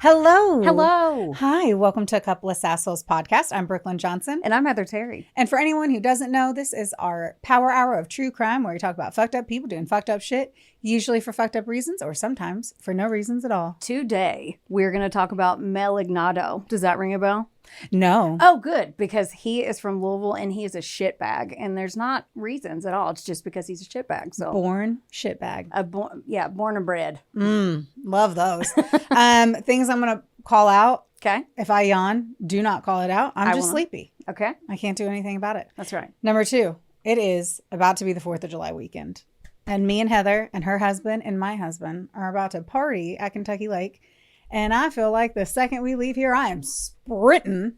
Hello. Hello. Hi, welcome to A Couple of Sassholes podcast. I'm Brooklyn Johnson. And I'm Heather Terry. And for anyone who doesn't know, this is our power hour of true crime where we talk about fucked up people doing fucked up shit, usually for fucked up reasons or sometimes for no reasons at all. Today, we're going to talk about Mel Ignatow. Does that ring a bell? No. Oh, good, because he is from Louisville and he is a shitbag. And there's not reasons at all. It's just because he's a shitbag. So Born shitbag. Born and bred. Love those. Things I'm going to call out. Okay. If I yawn, do not call it out. I'm just sleepy. Okay. I can't do anything about it. That's right. Number 2, it is about to be the 4th of July weekend. And me and Heather and her husband and my husband are about to party at Kentucky Lake. And I feel like the second we leave here, I am sprinting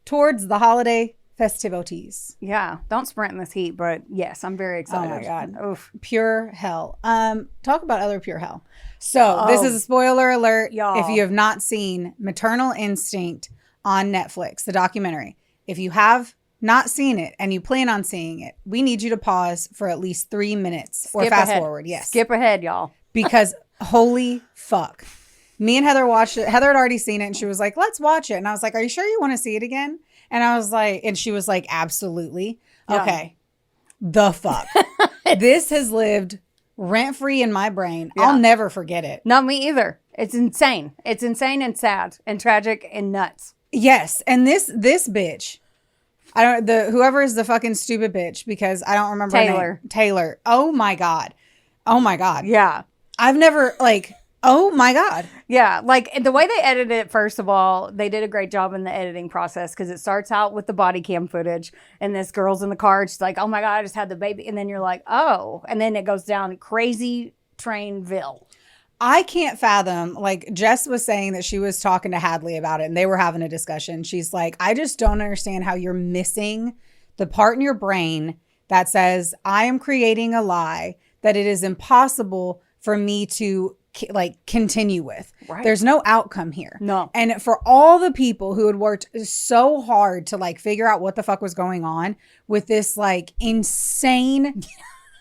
towards the holiday festivities. Yeah. Don't sprint in this heat, but yes, I'm very excited. Oh my God. Oof. Pure hell. Talk about other pure hell. So this is a spoiler alert. Y'all. If you have not seen Maternal Instinct on Netflix, the documentary, if you have not seen it and you plan on seeing it, we need you to pause for at least 3 minutes or fast forward. Yes. Skip ahead, y'all. Because holy fuck. Me and Heather watched it. Heather had already seen it and she was like, let's watch it. And I was like, are you sure you want to see it again? And I was like, and she was like, absolutely. Yeah. Okay. The fuck. This has lived rent free in my brain. Yeah. I'll never forget it. Not me either. It's insane. It's insane and sad and tragic and nuts. Yes. And this bitch, whoever is the fucking stupid bitch, because I don't remember her name. Taylor. Oh my God. Oh my God. Yeah. I've never oh my God. Yeah, like the way they edited it, first of all, they did a great job in the editing process because it starts out with the body cam footage and this girl's in the car. She's like, oh my God, I just had the baby. And then you're like, oh. And then it goes down crazy trainville. I can't fathom, like Jess was saying that she was talking to Hadley about it and they were having a discussion. She's like, I just don't understand how you're missing the part in your brain that says I am creating a lie that it is impossible for me to continue with. Right. There's no outcome here. No. And for all the people who had worked so hard to figure out what the fuck was going on with this insane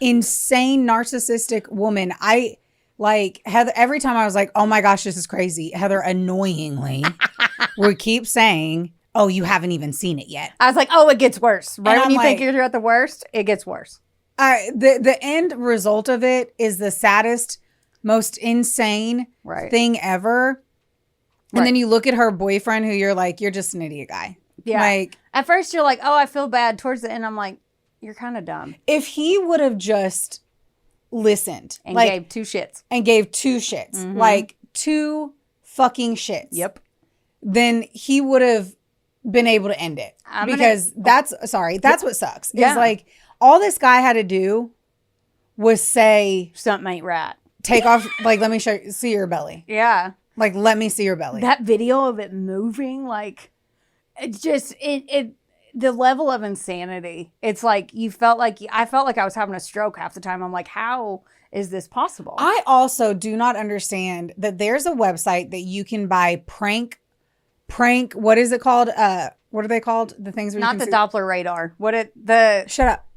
narcissistic woman, Heather, every time I was like, oh my gosh, this is crazy. Heather annoyingly would keep saying, oh, you haven't even seen it yet. I was like, oh, it gets worse. Right when you think you're at the worst, it gets worse. The end result of it is the saddest, most insane thing ever. And then you look at her boyfriend who you're like, you're just an idiot guy. Yeah. At first you're like, oh, I feel bad. Towards the end, I'm like, you're kind of dumb. If he would have just listened. And gave 2 shits. Mm-hmm. 2 fucking shits. Yep. Then he would have been able to end it. That's what sucks. Yeah. Is all this guy had to do was say. Something ain't right. Take off, let me see your belly. Yeah. Let me see your belly. That video of it moving, it's just, the level of insanity. It's I felt like I was having a stroke half the time. I'm like, how is this possible? I also do not understand that there's a website that you can buy prank, what is it called? What are they called? The things where Not you the can Doppler radar. Shut up.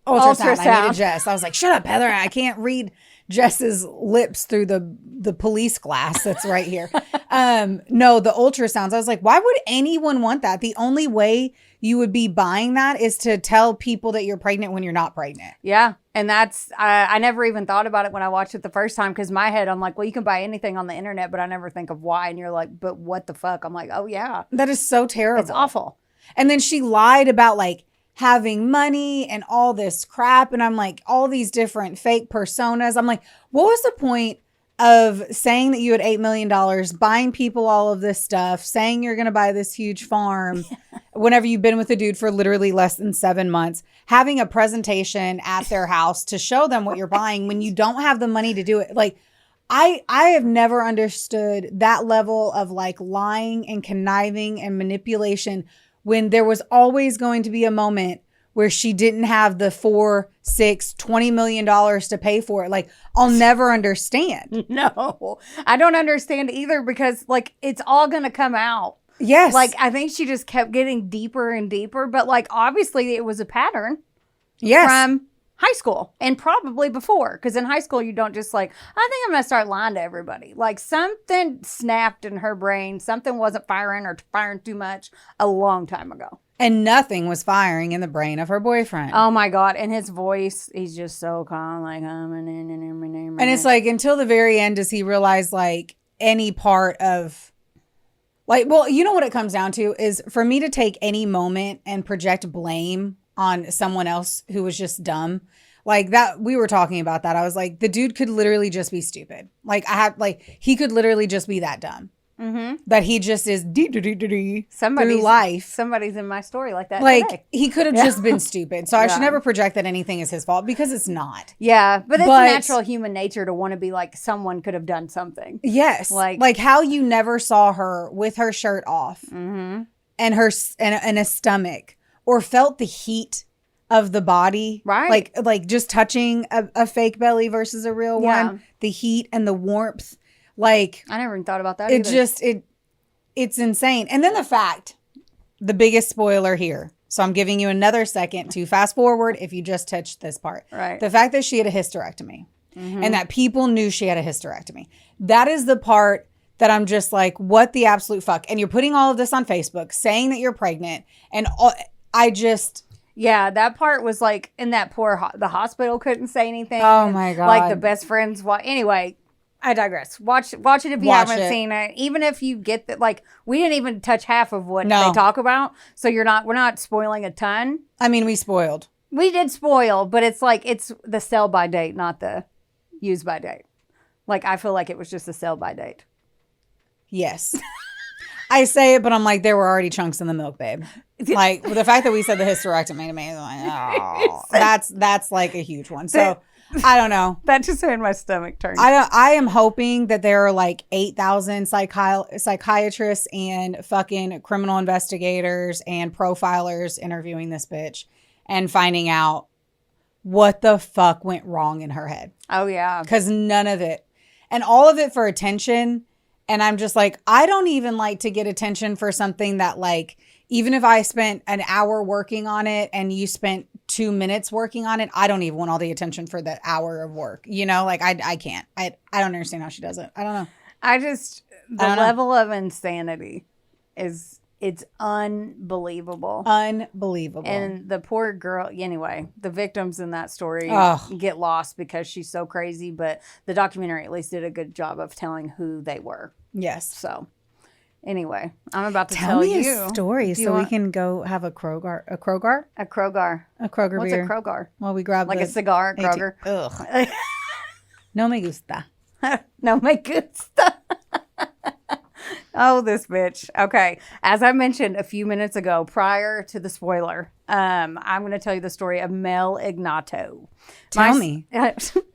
Ultrasound. I needed Jess. I was like, shut up, Heather. I can't read Jess's lips through the police glass that's right here. No, the ultrasounds. I was like, why would anyone want that? The only way you would be buying that is to tell people that you're pregnant when you're not pregnant. Yeah. And that's, I never even thought about it when I watched it the first time. Cause my head, I'm like, well, you can buy anything on the internet, but I never think of why. And you're like, but what the fuck? I'm like, oh yeah. That is so terrible. It's awful. And then she lied about having money and all this crap. And I'm like, all these different fake personas. I'm like, what was the point of saying that you had $8 million, buying people all of this stuff, saying you're going to buy this huge farm whenever you've been with a dude for literally less than 7 months, having a presentation at their house to show them what you're buying when you don't have the money to do it. I have never understood that level of lying and conniving and manipulation when there was always going to be a moment where she didn't have the $4, $6, $20 million to pay for it. I'll never understand. No, I don't understand either because it's all going to come out. Yes. I think she just kept getting deeper and deeper, but obviously it was a pattern. Yes. From high school and probably before, because in high school you don't just like, I think I'm gonna start lying to everybody. Like something snapped in her brain, something wasn't firing or firing too much a long time ago. And nothing was firing in the brain of her boyfriend. Oh my God. And his voice, he's just so calm, like, and it's like until the very end does he realize like any part of like, well, you know what it comes down to is for me to take any moment and project blame on someone else who was just dumb. Like that, we were talking about that. I was like, the dude could literally just be stupid. Like he could literally just be that dumb. Mm-hmm. That he just is through life. Somebody's in my story like that. Like today. He could have just been stupid. So I should never project that anything is his fault because it's not. Yeah, but it's natural human nature to want to be like someone could have done something. Yes, like how you never saw her with her shirt off and her and a stomach or felt the heat of the body, right? Like just touching a fake belly versus a real one, the heat and the warmth. Like I never even thought about that. It's insane. And then the biggest spoiler here. So I'm giving you another second to fast forward if you just touched this part. Right. The fact that she had a hysterectomy and that people knew she had a hysterectomy. That is the part that I'm just like, what the absolute fuck? And you're putting all of this on Facebook saying that you're pregnant and yeah, that part was like in that the hospital couldn't say anything. Oh my God. Like the best friends. Anyway, I digress. Watch it if you haven't seen it. Even if you get that, like we didn't even touch half of what they talk about. So we're not spoiling a ton. I mean, we spoiled. We did spoil, but it's like, it's the sell by date, not the use by date. Like, I feel like it was just a sell by date. Yes. I say it, but I'm like, there were already chunks in the milk, babe. Like the fact that we said the hysterectomy to me, I'm like, oh, that's like a huge one. So I don't know. That just made my stomach turn. I am hoping that there are like 8,000 psychiatrists and fucking criminal investigators and profilers interviewing this bitch and finding out what the fuck went wrong in her head. Oh, yeah. Because none of it. And all of it for attention. And I'm just like, I don't even like to get attention for something that like, even if I spent an hour working on it and you spent 2 minutes working on it, I don't even want all the attention for that hour of work. You know, like I can't. I don't understand how she does it. I don't know. The level of insanity it's unbelievable. Unbelievable. And the poor girl, anyway, the victims in that story get lost because she's so crazy, but the documentary at least did a good job of telling who they were. Yes. So anyway, I'm about to tell me you a story so we can go have a Kroger beer. What's a Kroger? Well, we grab like a cigar at Kroger. Ugh. No me gusta. No me gusta. Oh, this bitch. Okay. As I mentioned a few minutes ago, prior to the spoiler, I'm going to tell you the story of Mel Ignatow. Tell me.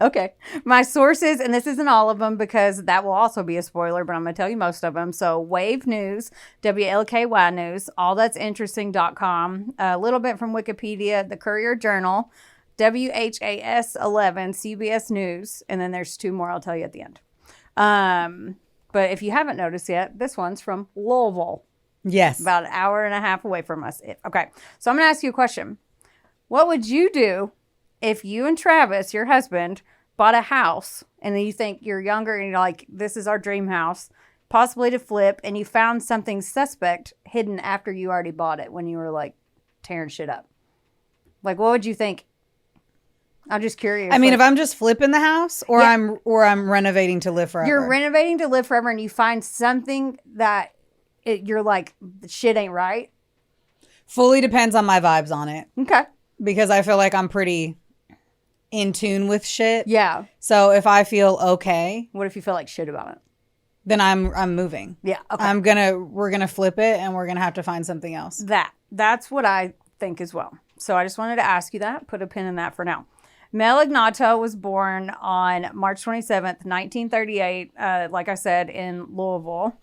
Okay. My sources, and this isn't all of them because that will also be a spoiler, but I'm going to tell you most of them. So Wave News, WLKY News, allthat'sinteresting.com, a little bit from Wikipedia, the Courier Journal, WHAS 11, CBS News, and then there's two more I'll tell you at the end. But if you haven't noticed yet, this one's from Louisville. Yes. About an hour and a half away from us. Okay. So I'm going to ask you a question. What would you do if you and Travis, your husband, bought a house and then you think you're younger and you're like, this is our dream house, possibly to flip, and you found something suspect hidden after you already bought it when you were like tearing shit up? Like, what would you think? I'm just curious. I mean, if I'm just flipping the house or I'm renovating to live forever. You're renovating to live forever and you find something that you're like, shit ain't right. Fully depends on my vibes on it. Okay. Because I feel like I'm pretty in tune with shit. Yeah. So if I feel okay. What if you feel like shit about it? Then I'm moving. Yeah. Okay. We're gonna flip it and we're gonna have to find something else. That's what I think as well. So I just wanted to ask you that. Put a pin in that for now. Mel Ignatow was born on March 27th, 1938, like I said, in Louisville.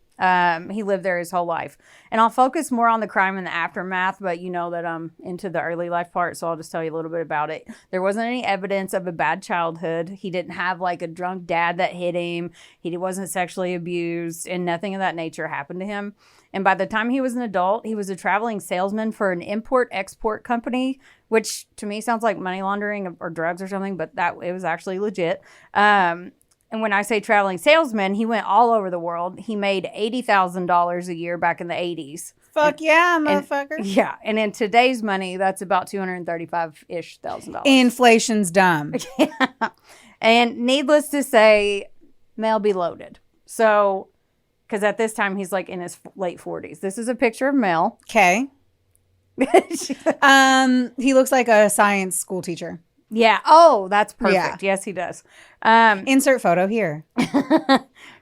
He lived there his whole life. And I'll focus more on the crime and the aftermath, but you know that I'm into the early life part, so I'll just tell you a little bit about it. There wasn't any evidence of a bad childhood. He didn't have like a drunk dad that hit him. He wasn't sexually abused, and nothing of that nature happened to him. And by the time he was an adult, he was a traveling salesman for an import-export company, which to me sounds like money laundering or drugs or something, but that it was actually legit. And when I say traveling salesman, he went all over the world. He made $80,000 a year back in the 80s. Fuck yeah, motherfucker. Yeah. And in today's money, that's about $235-ish thousand. Inflation's dumb. Yeah. And needless to say, Mel be loaded. So, because at this time, he's like in his late 40s. This is a picture of Mel. Okay. He looks like a science school teacher. Yeah. Oh, that's perfect. Yeah. Yes, he does. Insert photo here.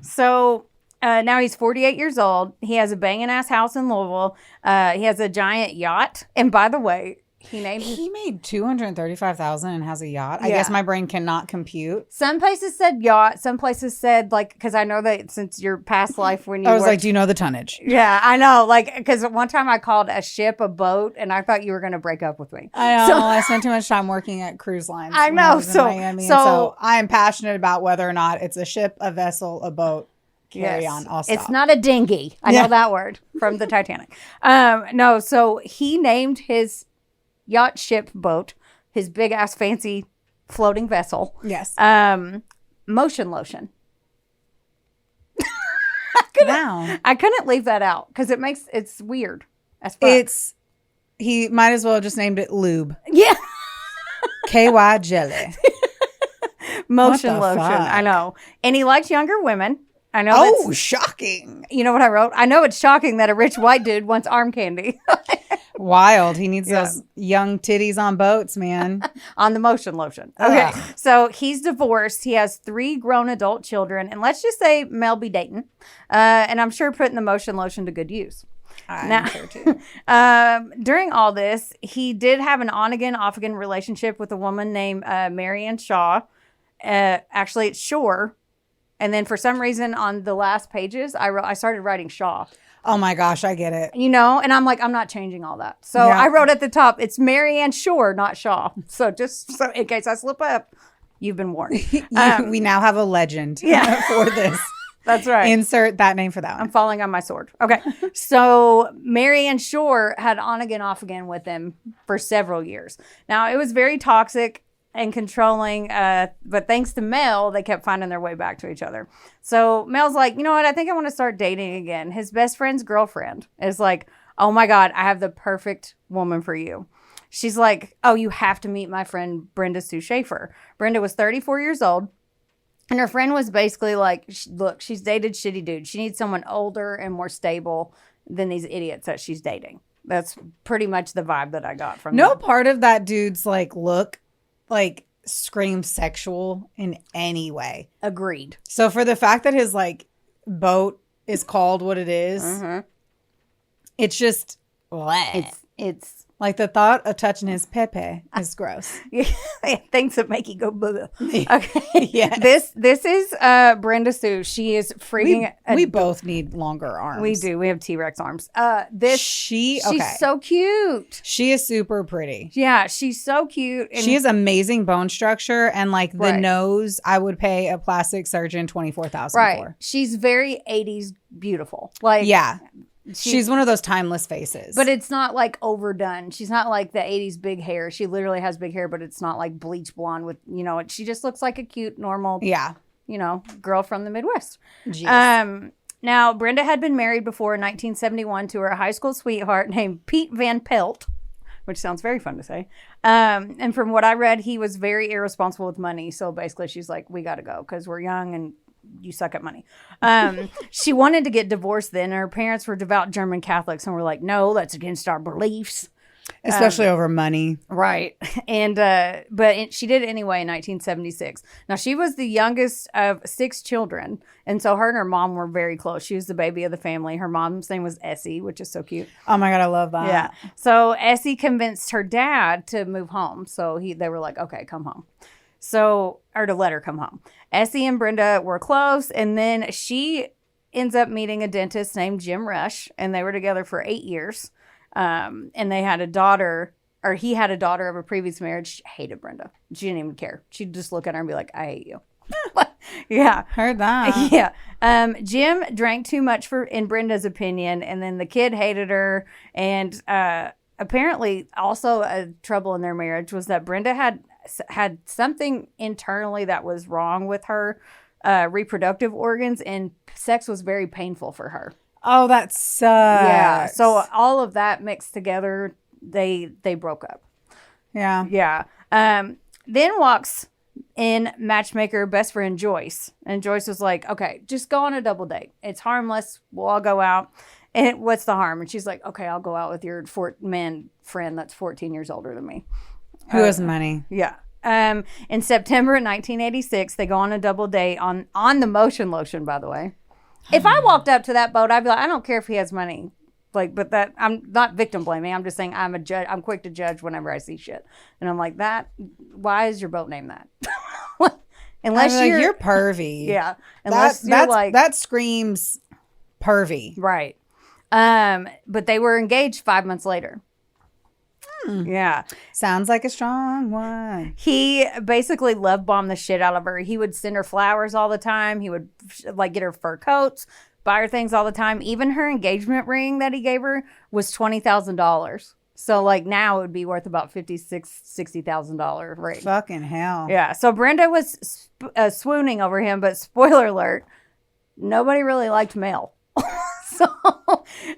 So now he's 48 years old. He has a banging ass house in Louisville. He has a giant yacht. And by the way, he made $235,000 and has a yacht. I guess my brain cannot compute. Some places said yacht. Some places said because I know that since your past life when you I was like, do you know the tonnage? Yeah, I know. Because one time I called a ship a boat, and I thought you were going to break up with me. I know. So, I spent too much time working at cruise lines. I know. In Miami, so I am passionate about whether or not it's a ship, a vessel, a boat. Carry on. I'll stop. It's not a dinghy. I know that word from the Titanic. No, so he named his yacht, ship, boat, his big ass fancy floating vessel. Yes. Motion lotion. I couldn't leave that out because it's weird as fuck. He might as well have just named it lube. Yeah. KY jelly. Motion lotion. Fuck? I know. And he likes younger women. I know. Oh, shocking. You know what I wrote? I know it's shocking that a rich white dude wants arm candy. Wild. He needs those young titties on boats, man. On the motion lotion. Okay. So he's divorced. He has 3 grown adult children. And let's just say Mel be dating. And I'm sure putting the motion lotion to good use. I'm sure too. During all this, he did have an on-again, off-again relationship with a woman named Marianne Shaw. Actually, it's Shore. And then for some reason on the last pages, I started writing Shaw. Oh my gosh, I get it. You know, and I'm like, I'm not changing all that. So I wrote at the top, it's Marianne Shore, not Shaw. So just so in case I slip up, you've been warned. We now have a legend for this. That's right. Insert that name for that one. I'm falling on my sword. Okay. So Marianne Shore had on again, off again with him for several years. Now, it was very toxic and controlling, but thanks to Mel, they kept finding their way back to each other. So Mel's like, you know what? I think I want to start dating again. His best friend's girlfriend is like, oh my God, I have the perfect woman for you. She's like, oh, you have to meet my friend Brenda Schaefer. Brenda was 34 years old. And her friend was basically like, look, she's dated shitty dudes. She needs someone older and more stable than these idiots that she's dating. That's pretty much the vibe that I got from them. Part of that dude's look screams sexual in any way. Agreed. So for the fact that his boat is called what it is, it's just it's like the thought of touching his pepe is gross. Things that make you go blah. Okay. Yeah. This is Brenda Sue. She is freaking. We both need longer arms. We do. We have T-Rex arms. She's so cute. She is super pretty. Yeah, she's so cute. And she has amazing bone structure and the nose. I would pay a plastic surgeon $24,000 for. She's very 80s beautiful. She's one of those timeless faces. But it's not overdone. She's not like the 80s big hair. She literally has big hair, but it's not like bleach blonde with, she just looks like a cute, normal, girl from the Midwest. Now, Brenda had been married before in 1971 to her high school sweetheart named Pete Van Pelt, which sounds very fun to say. And from what I read, he was very irresponsible with money. So basically she's like, we got to go because we're young and you suck at money. She wanted to get divorced then. Her parents were devout German Catholics and were like, no, that's against our beliefs. Especially over money. Right. And, but she did it anyway in 1976. Now, she was the youngest of 6 children. And so her and her mom were very close. She was the baby of the family. Her mom's name was Essie, which is so cute. Oh my God, I love that. Yeah. So Essie convinced her dad to move home. So they were like, okay, come home. Or to let her come home. Essie and Brenda were close. And then she ends up meeting a dentist named Jim Rush. And they were together for 8 years. And they had a daughter, or he had a daughter of a previous marriage. She hated Brenda. She didn't even care. She'd just look at her and be like, I hate you. Yeah. Heard that. Yeah. Jim drank too much in Brenda's opinion, and then the kid hated her. And apparently, also a trouble in their marriage was that Brenda had something internally that was wrong with her reproductive organs, and sex was very painful for her. Oh, that sucks. Yeah. So all of that mixed together, they broke up. Yeah. Yeah. Then walks in matchmaker best friend Joyce. And Joyce was like, okay, just go on a double date. It's harmless. We'll all go out. And what's the harm? And she's like, okay, I'll go out with your man friend that's 14 years older than me. Who has money? Yeah. In September 1986, they go on a double date on the Motion Lotion, by the way. If I walked up to that boat, I'd be like, I don't care if he has money. Like, but that, I'm not victim blaming. I'm just saying I'm a judge. I'm quick to judge whenever I see shit. And I'm like, why is your boat named that? Unless you're pervy. Yeah. Unless you're like. That screams pervy. Right. But they were engaged 5 months later. Yeah. Sounds like a strong one. He basically love bombed the shit out of her. He would send her flowers all the time. He would like get her fur coats, buy her things all the time. Even her engagement ring that he gave her was $20,000. So like now it would be worth about $60,000 ring. Fucking hell. Yeah. So Brenda was swooning over him, but spoiler alert, nobody really liked Mel. So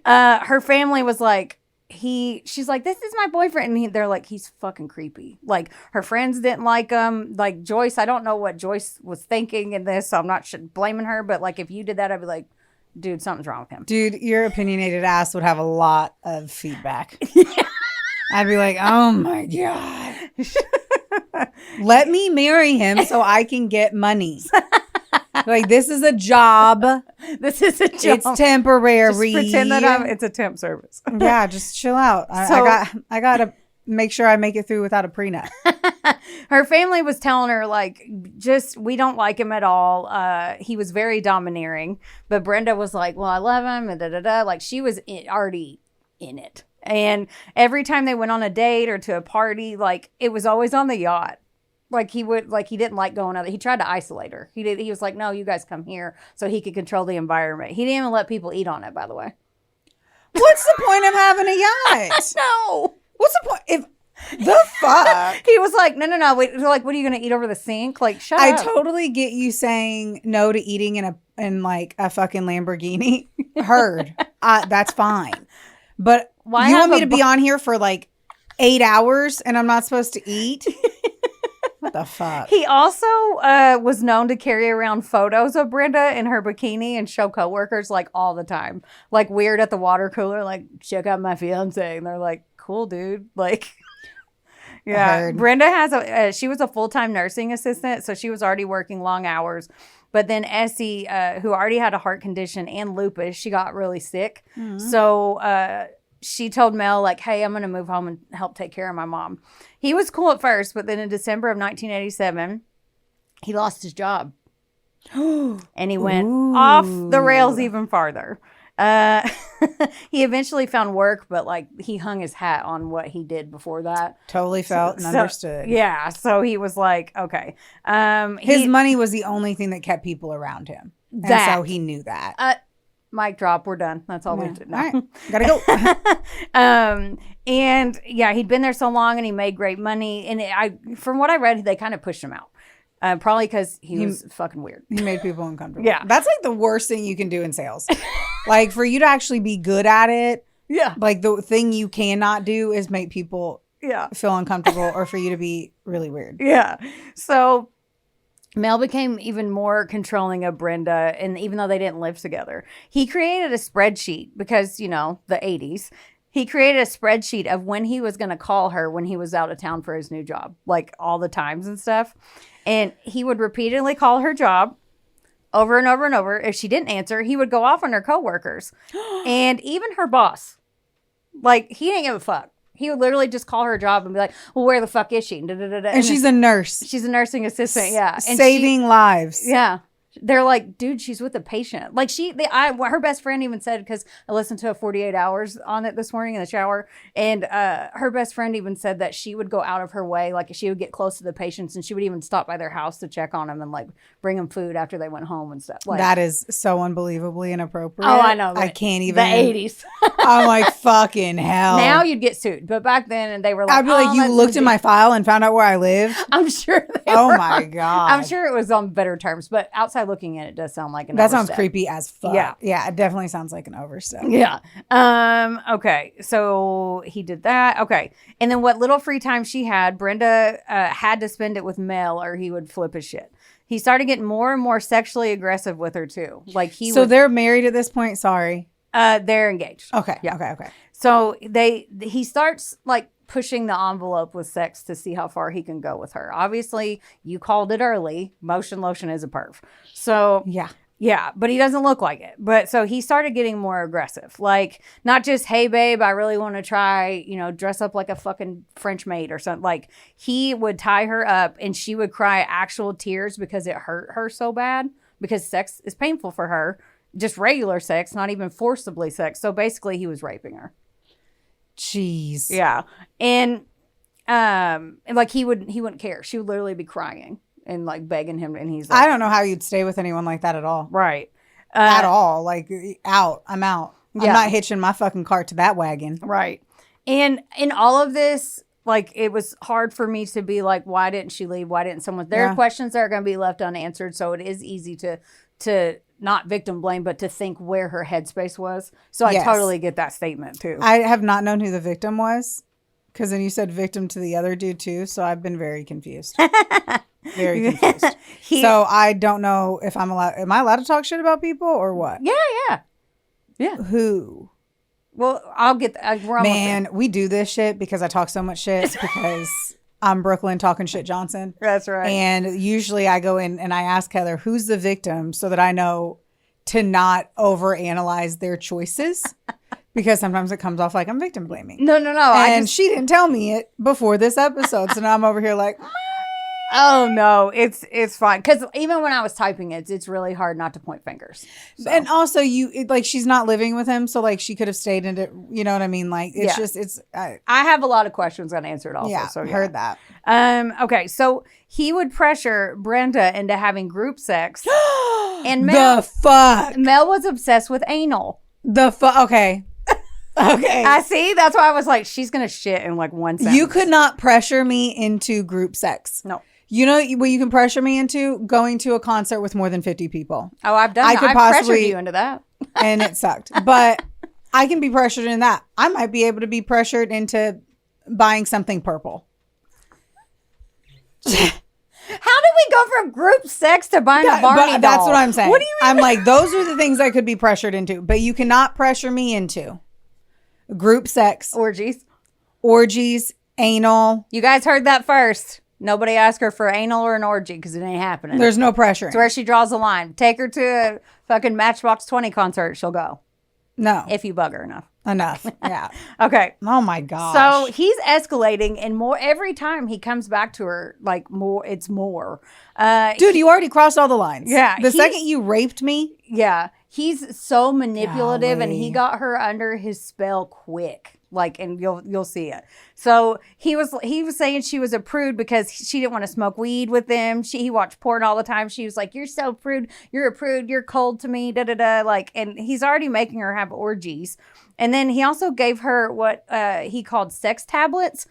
her family was like, she's like, this is my boyfriend. And they're like, he's fucking creepy. Like her friends didn't like him. Like Joyce, I don't know what Joyce was thinking in this, so I'm not blaming her. But like, if you did that, I'd be like, dude, something's wrong with him. Dude, your opinionated ass would have a lot of feedback. Yeah. I'd be like, oh my God. Let me marry him so I can get money. Like, this is a job. This is a job. It's temporary. Just pretend that it's a temp service. Yeah, just chill out. I gotta make sure I make it through without a prenup. Her family was telling her, like, we don't like him at all. He was very domineering. But Brenda was like, well, I love him. And da-da-da. Like, she was already in it. And every time they went on a date or to a party, like, it was always on the yacht. Like he didn't like going out. He tried to isolate her. He was like, no, you guys come here, so he could control the environment. He didn't even let people eat on it, by the way. What's the point of having a yacht? No. What's the point? If the fuck? He was like, no. Wait, like, what are you going to eat over the sink? Like, shut up. I totally get you saying no to eating in like a fucking Lamborghini. Heard. That's fine. But why you want me to be on here for like 8 hours and I'm not supposed to eat? What the fuck? He also was known to carry around photos of Brenda in her bikini and show coworkers like all the time. Like weird at the water cooler, like, check out my fiance. And they're like, cool, dude. Like, yeah. Brenda she was a full-time nursing assistant, so she was already working long hours. But then Essie, who already had a heart condition and lupus, she got really sick. Mm-hmm. So she told Mel, like, hey, I'm going to move home and help take care of my mom. He was cool at first, but then in December of 1987, he lost his job. And he went off the rails even farther. He eventually found work, but like he hung his hat on what he did before that. Totally felt and understood. Yeah. So he was like, okay. His money was the only thing that kept people around him. And so he knew that. Mic drop. We're done. That's all we did. No. All right. Gotta go. And yeah, he'd been there so long and he made great money. And from what I read, they kind of pushed him out. Probably because he was fucking weird. He made people uncomfortable. Yeah. That's like the worst thing you can do in sales. Like for you to actually be good at it. Yeah. Like the thing you cannot do is make people feel uncomfortable or for you to be really weird. Yeah. So Mel became even more controlling of Brenda, and even though they didn't live together, he created a spreadsheet because, you know, the 80s. He created a spreadsheet of when he was going to call her when he was out of town for his new job, like all the times and stuff. And he would repeatedly call her job over and over and over. If she didn't answer, he would go off on her coworkers and even her boss. Like, he didn't give a fuck. He would literally just call her job and be like, well, where the fuck is she? And she's a nurse. She's a nursing assistant, yeah. And saving lives. Yeah. They're like, dude, she's with a patient. Like her best friend even said, because I listened to a 48 hours on it this morning in the shower, and her best friend even said that she would go out of her way, like she would get close to the patients, and she would even stop by their house to check on them and like bring them food after they went home and stuff. Like, that is so unbelievably inappropriate. Oh, I know. I can't even. The 80s. I'm like, fucking hell. Now you'd get sued, but back then, and they were like, I'd be like, you looked in my file and found out where I lived. I'm sure. Oh my God. I'm sure it was on better terms, but outside looking in, it does sound like an That overstep. sounds creepy as fuck. Yeah. Yeah, it definitely sounds like an overstep. Yeah. Okay. So he did that. Okay. And then what little free time she had, Brenda had to spend it with Mel, or he would flip his shit. He started getting more and more sexually aggressive with her too. Like they're married at this point. Sorry. They're engaged. Okay. Yeah. Okay. So he starts like pushing the envelope with sex to see how far he can go with her. Obviously, you called it early. Motion lotion is a perv. So yeah, but he doesn't look like it. But so he started getting more aggressive. Like, not just, hey, babe, I really want to try, dress up like a fucking French maid or something. Like, he would tie her up and she would cry actual tears because it hurt her so bad, because sex is painful for her. Just regular sex, not even forcibly sex. So basically, he was raping her. Jeez. Yeah. And like he wouldn't care. She would literally be crying and like begging him, and he's like, I don't know how you'd stay with anyone like that at all. Right. At all. Like, out. I'm out. Yeah. I'm not hitching my fucking cart to that wagon. Right. And in all of this, like, it was hard for me to be like, why didn't she leave? Why didn't someone? There are questions that are going to be left unanswered. So it is easy to not victim blame, but to think where her headspace was. So I totally get that statement too. I have not known who the victim was, because then you said victim to the other dude too. So I've been very confused. Very confused. So I don't know if I'm allowed. Am I allowed to talk shit about people or what? Yeah. Who? Well, I'll get that. Man, we do this shit because I talk so much shit because I'm Brooklyn talking shit Johnson. That's right. And usually I go in and I ask Heather, who's the victim, so that I know to not overanalyze their choices. Because sometimes it comes off like I'm victim blaming. No. And she didn't tell me it before this episode. So now I'm over here like, oh no, it's fine. Because even when I was typing it, it's really hard not to point fingers. So. And also she's not living with him. So like she could have stayed in it. You know what I mean? Like I have a lot of questions unanswered also. Yeah, so heard that. Okay. So he would pressure Brenda into having group sex. And Mel was obsessed with anal. Okay. Okay. I see. That's why I was like, she's going to shit in like one sentence. You could not pressure me into group sex. No. You know what you can pressure me into? Going to a concert with more than 50 people. Oh, I've done that. I pressured you into that. And it sucked. But I can be pressured in that. I might be able to be pressured into buying something purple. How did we go from group sex to buying a Barney doll? That's what I'm saying. What do you mean? I'm like, those are the things I could be pressured into. But you cannot pressure me into group sex. Orgies, anal. You guys heard that first. Nobody asked her for anal or an orgy because it ain't happening. There's no pressure. It's where she draws the line. Take her to a fucking Matchbox 20 concert. She'll go. No. If you bug her enough. Yeah. Okay. Oh my gosh. So he's escalating, and more every time he comes back to her, like more, it's more. Dude, you already crossed all the lines. Yeah. The second you raped me. Yeah. He's so manipulative, and he Golly. got her under his spell quick. Like, and you'll see it. So he was saying she was a prude because she didn't want to smoke weed with him. He watched porn all the time. She was like, "You're so prude. You're a prude. You're cold to me." Da da da. Like, and he's already making her have orgies. And then he also gave her what he called sex tablets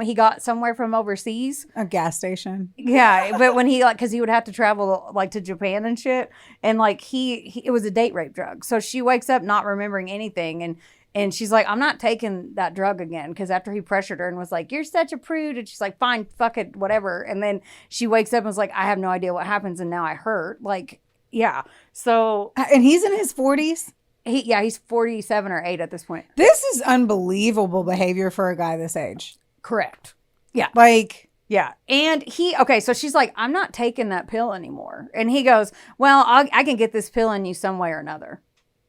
he got somewhere from overseas. A gas station. Yeah, but when he because he would have to travel like to Japan and shit, and like it was a date rape drug. So she wakes up not remembering anything, and she's like, I'm not taking that drug again, because after he pressured her and was like, you're such a prude, and she's like, fine, fuck it, whatever. And then she wakes up and was like, I have no idea what happens, and now I hurt. Like, yeah. So and he's in his 40s. He's 47 or 8 at this point. This is unbelievable behavior for a guy this age. Correct. Yeah. Like, yeah. And so she's like, I'm not taking that pill anymore. And he goes, well, I can get this pill in you some way or another.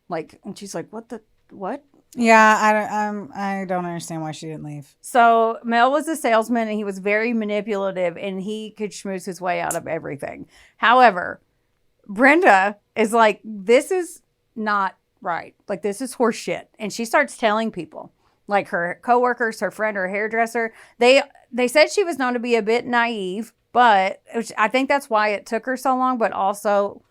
Like, and she's like, what? Yeah, I don't understand why she didn't leave. So Mel was a salesman, and he was very manipulative, and he could schmooze his way out of everything. However, Brenda is like, this is not right. Like, this is horse shit. And she starts telling people, like her coworkers, her friend, her hairdresser. They said she was known to be a bit naive, but I think that's why it took her so long. But also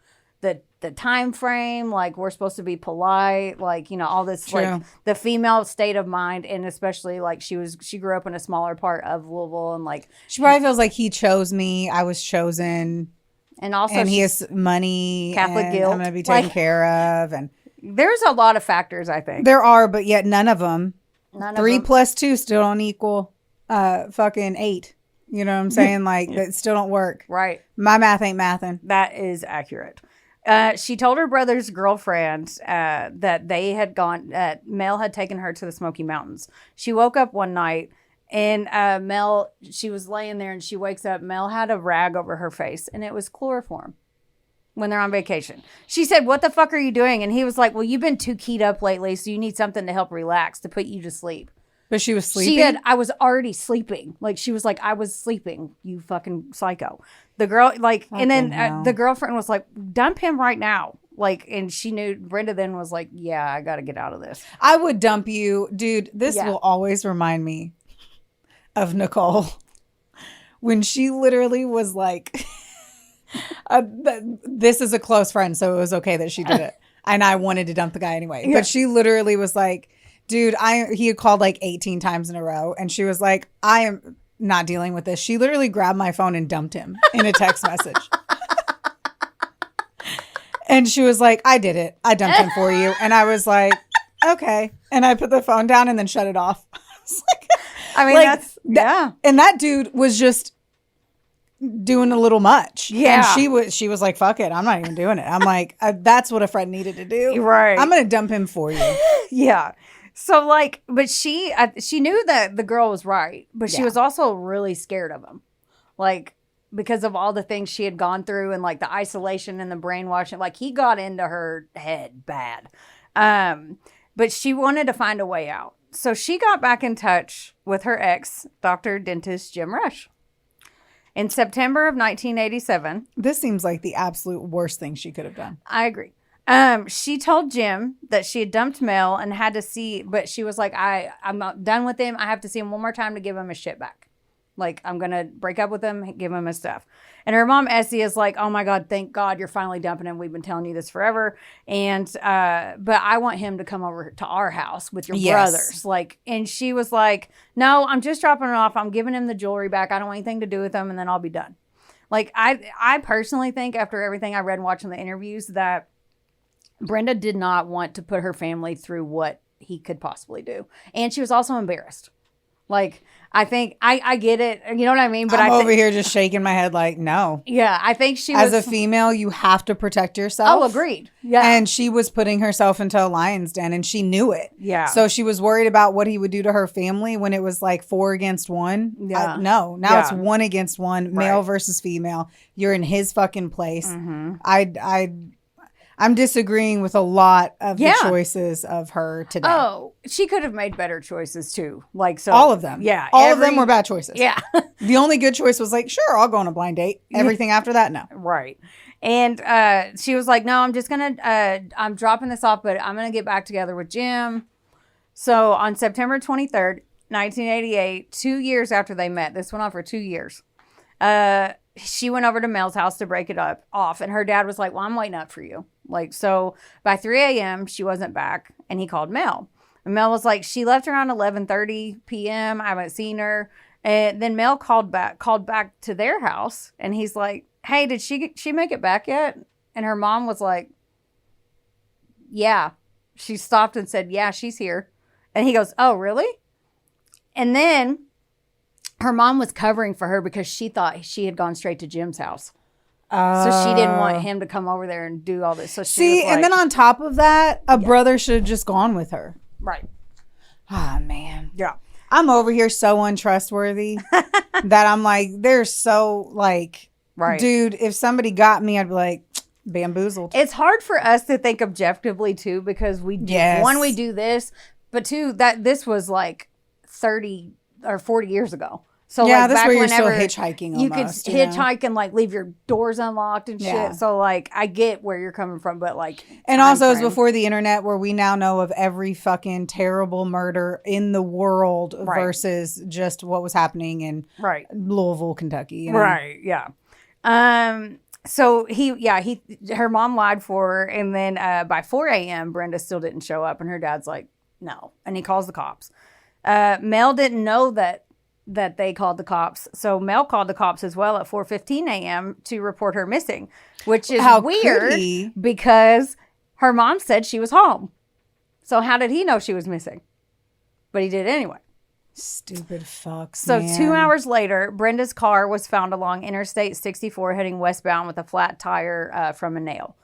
the time frame, like we're supposed to be polite, like, you know, all this, True. like the female state of mind, and especially like she grew up in a smaller part of Louisville, and like She probably feels like he chose me, I was chosen, and also and he has money, Catholic and guilt. I'm gonna be taken Like, care of, and there's a lot of factors, I think. there are, but yet none of them. None of 3 them- plus 2 still don't equal fucking 8. You know what I'm saying? Like that still don't work. Right. My math ain't mathin'. That is accurate. She told her brother's girlfriend that they had gone, Mel had taken her to the Smoky Mountains. She woke up one night and Mel, she was laying there and she wakes up. Mel had a rag over her face and it was chloroform when they're on vacation. She said, "What the fuck are you doing?" And he was like, "Well, you've been too keyed up lately, so you need something to help relax, to put you to sleep." But she was sleeping. I was already sleeping. Like, she was like, "I was sleeping, you fucking psycho." The girl, like, and then hell. the girlfriend was like, "Dump him right now." Like, and she knew, Brenda then was like, "Yeah, I got to get out of this." I would dump you, dude. This Yeah. will always remind me of Nicole when she literally was like, "This is a close friend, so it was okay that she did it," and I wanted to dump the guy anyway. Yeah. But she literally was like, "Dude, he had called like 18 times in a row," and she was like, "I am not dealing with this." She literally grabbed my phone and dumped him in a text message. And she was like, "I did it. I dumped him for you." And I was like, "Okay." And I put the phone down and then shut it off. I mean, Like, that's, yeah. And that dude was just doing a little much. Yeah. And she was like, "Fuck it. I'm not even doing it." I'm like, that's what a friend needed to do. Right. I'm going to dump him for you. Yeah. So, like, but she knew that the girl was right, but she Yeah. was also really scared of him. Like, because of all the things she had gone through and like the isolation and the brainwashing, like he got into her head bad. But she wanted to find a way out. So she got back in touch with her ex, Dr. Dentist Jim Rush. In September of 1987, This seems like the absolute worst thing she could have done. I agree. She told Jim that she had dumped Mel and had to see, but she was like, I'm not done with him. I have to see him one more time to give him his shit back. Like, I'm going to break up with him, give him his stuff. And her mom, Essie, is like, "Oh my God, thank God you're finally dumping him. We've been telling you this forever. And, but I want him to come over to our house with your Yes. brothers." Like, and she was like, "No, I'm just dropping it off. I'm giving him the jewelry back. I don't want anything to do with him. And then I'll be done." Like, I personally think, after everything I read and watching the interviews, that Brenda did not want to put her family through what he could possibly do. And she was also embarrassed. Like, I think, I get it. You know what I mean? But I'm I over here just shaking my head like, no. yeah, I think she As was. a female, you have to protect yourself. Oh, agreed. Yeah. And she was putting herself into a lion's den and she knew it. Yeah. So she was worried about what he would do to her family when it was like 4 against 1. Yeah. No, now Yeah. it's 1 against 1, male Right. versus female. You're in his fucking place. Mhm. I'm disagreeing with a lot of Yeah. the choices of her today. Oh, she could have made better choices too. Like, so. All of them. Yeah. All of them were bad choices. Yeah. The only good choice was like, sure, I'll go on a blind date. Everything after that, no. Right. And she was like, "No, I'm just going to, I'm dropping this off, but I'm going to get back together with Jim." So on September 23rd, 1988, 2 years after they met, this went on for 2 years, she went over to Mel's house to break it off. And her dad was like, "Well, I'm waiting up for you." Like, so by 3 a.m., she wasn't back. And he called Mel. And Mel was like, "She left around 11:30 p.m. I haven't seen her." And then Mel called back to their house. And he's like, "Hey, did she make it back yet?" And her mom was like, "Yeah." She stopped and said, "Yeah, she's here." And he goes, "Oh, really?" And then her mom was covering for her because she thought she had gone straight to Jim's house. So she didn't want him to come over there and do all this. So she See, was like, and then on top of that, a brother should have just gone with her. right. Ah, man. Yeah. I'm over here so untrustworthy that I'm like, they're so like, Right. dude, if somebody got me, I'd be like, bamboozled. It's hard for us to think objectively too, because we do, Yes. one, we do this, but two, that this was like 30 or 40 years ago. So yeah, like that's back where you're still whenever hitchhiking you could almost, hitchhike and like leave your doors unlocked and shit. Yeah. So like I get where you're coming from, but like And time also, it was frame. before the internet, where we now know of every fucking terrible murder in the world versus just what was happening in Louisville, Kentucky. You know? Right. Yeah. So her mom lied for her, and then by 4 a.m. Brenda still didn't show up, and her dad's like, no, and he calls the cops. Mel didn't know that they called the cops, so Mel called the cops as well at 4:15 a.m. to report her missing, which is weird because her mom said she was home. So how did he know she was missing? But he did anyway. Stupid fucks. So man. 2 hours later, Brenda's car was found along Interstate 64 heading westbound with a flat tire from a nail.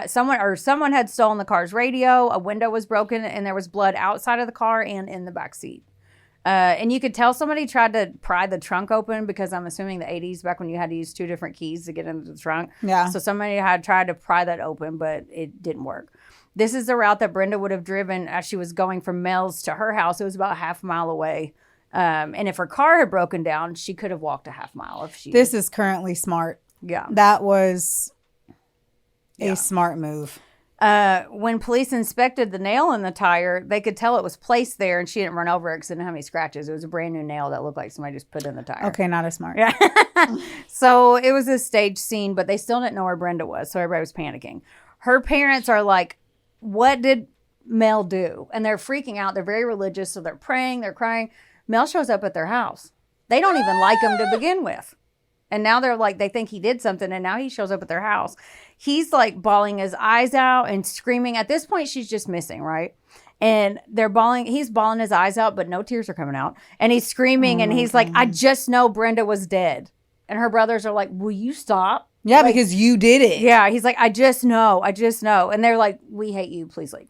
Someone had stolen the car's radio, a window was broken, and there was blood outside of the car and in the back seat. And you could tell somebody tried to pry the trunk open, because I'm assuming the 80s, back when you had to use 2 different keys to get into the trunk. Yeah. So somebody had tried to pry that open, but it didn't work. This is the route that Brenda would have driven as she was going from Mel's to her house. It was about half a mile away. And if her car had broken down, she could have walked a half mile. This is currently smart. Yeah. That was a smart move. When police inspected the nail in the tire, they could tell it was placed there, and she didn't run over it because it didn't have any scratches. It was a brand new nail that looked like somebody just put in the tire. Okay, not as smart. Yeah. So it was a staged scene, but they still didn't know where Brenda was, so everybody was panicking. Her parents are like, what did Mel do? And they're freaking out. They're very religious, so they're praying, they're crying. Mel shows up at their house. They don't even like him to begin with. And now they're like, they think he did something, and now he shows up at their house. He's like bawling his eyes out and screaming. At this point, she's just missing, right? And he's bawling his eyes out, but no tears are coming out. And he's screaming, and he's like, I just know Brenda was dead. And her brothers are like, will you stop? Yeah, like, because you did it. Yeah, he's like, I just know. And they're like, we hate you, please leave.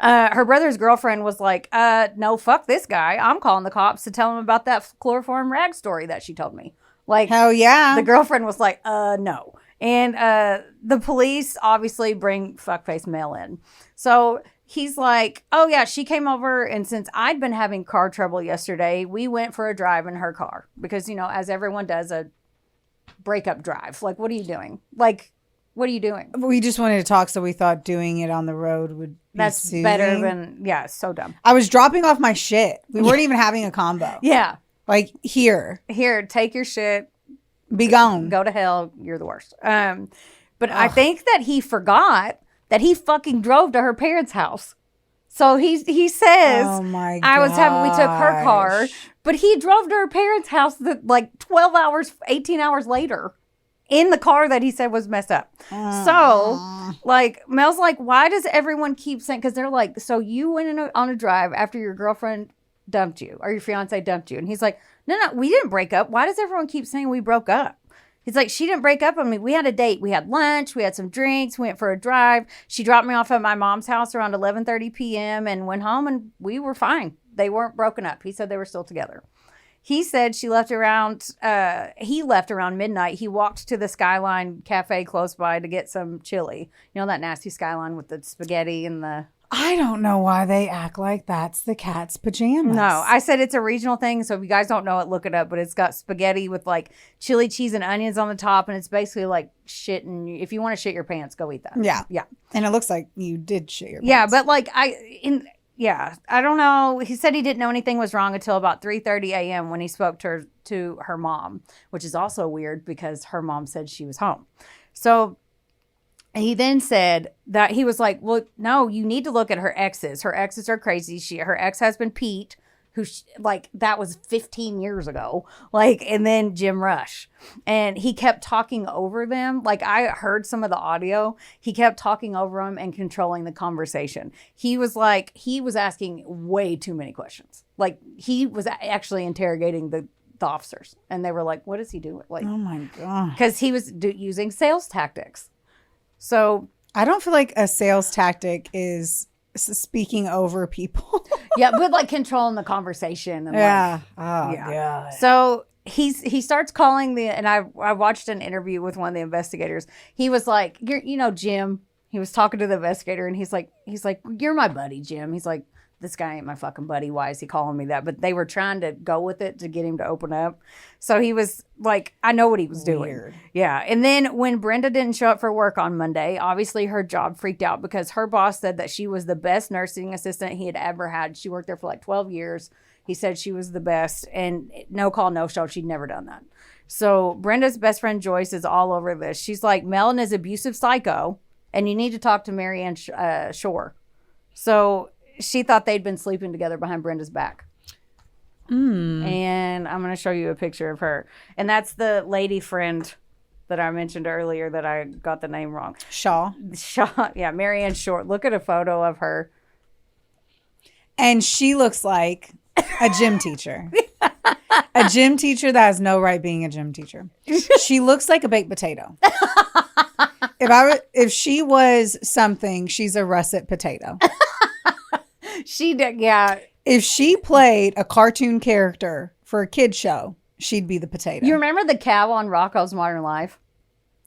Her brother's girlfriend was like, no, fuck this guy. I'm calling the cops to tell him about that chloroform rag story that she told me. Like, hell yeah. The girlfriend was like, no. And the police obviously bring fuckface Mel in. So he's like, oh yeah, she came over, and since I'd been having car trouble yesterday, we went for a drive in her car. Because, as everyone does, a breakup drive. Like, what are you doing? We just wanted to talk, so we thought doing it on the road would be That's soothing. better than, so dumb. I was dropping off my shit. We weren't even having a combo. Yeah. Like, here, take your shit. Be gone. Go to hell. You're the worst. But I think that he forgot that he fucking drove to her parents' house. So he says, oh my God. We took her car, but he drove to her parents' house like 12 hours, 18 hours later in the car that he said was messed up. So like, Mel's like, why does everyone keep saying, because they're like, so you went on a drive after your girlfriend dumped you, or your fiance dumped you. And he's like, no, we didn't break up. Why does everyone keep saying we broke up? He's like, she didn't break up on me. We had a date. We had lunch. We had some drinks. We went for a drive. She dropped me off at my mom's house around 11:30 p.m. and went home, and we were fine. They weren't broken up. He said they were still together. He said he left around midnight. He walked to the Skyline Cafe close by to get some chili. You know, that nasty Skyline with the spaghetti and the... I don't know why they act like that's the cat's pajamas. No, I said it's a regional thing. So if you guys don't know it, look it up. But it's got spaghetti with like chili, cheese, and onions on the top. And it's basically like shit. And if you want to shit your pants, go eat that. Yeah. Yeah. And it looks like you did shit your pants. Yeah. But like I don't know. He said he didn't know anything was wrong until about 3:30 a.m. when he spoke to her mom, which is also weird because her mom said she was home. So he then said that he was like, well, no, you need to look at her exes. Her exes are crazy. Her ex-husband, Pete, who that was 15 years ago. And then Jim Rush. And he kept talking over them. Like, I heard some of the audio. He kept talking over them and controlling the conversation. He was asking way too many questions. Like, he was actually interrogating the officers. And they were like, what is he doing? Like, oh my God. Because he was using sales tactics. So I don't feel like a sales tactic is speaking over people. Yeah, but like controlling the conversation. And yeah. God. So he starts calling and I watched an interview with one of the investigators. He was like, Jim. He was talking to the investigator, and he's like, you're my buddy, Jim. He's like, this guy ain't my fucking buddy. Why is he calling me that? But they were trying to go with it to get him to open up. So he was like, I know what he was doing. Yeah. And then when Brenda didn't show up for work on Monday, obviously her job freaked out because her boss said that she was the best nursing assistant he had ever had. She worked there for like 12 years. He said she was the best, and no call, no show. She'd never done that. So Brenda's best friend Joyce is all over this. She's like, Mel is abusive psycho, and you need to talk to Marianne Shore. So she thought they'd been sleeping together behind Brenda's back. And I'm going to show you a picture of her. And that's the lady friend that I mentioned earlier that I got the name wrong. Shaw. Yeah, Marianne Shore. Look at a photo of her. And she looks like a gym teacher. A gym teacher that has no right being a gym teacher. She looks like a baked potato. If she was something, she's a russet potato. She did, yeah. If she played a cartoon character for a kid show, she'd be the potato. You remember the cow on Rocko's Modern Life?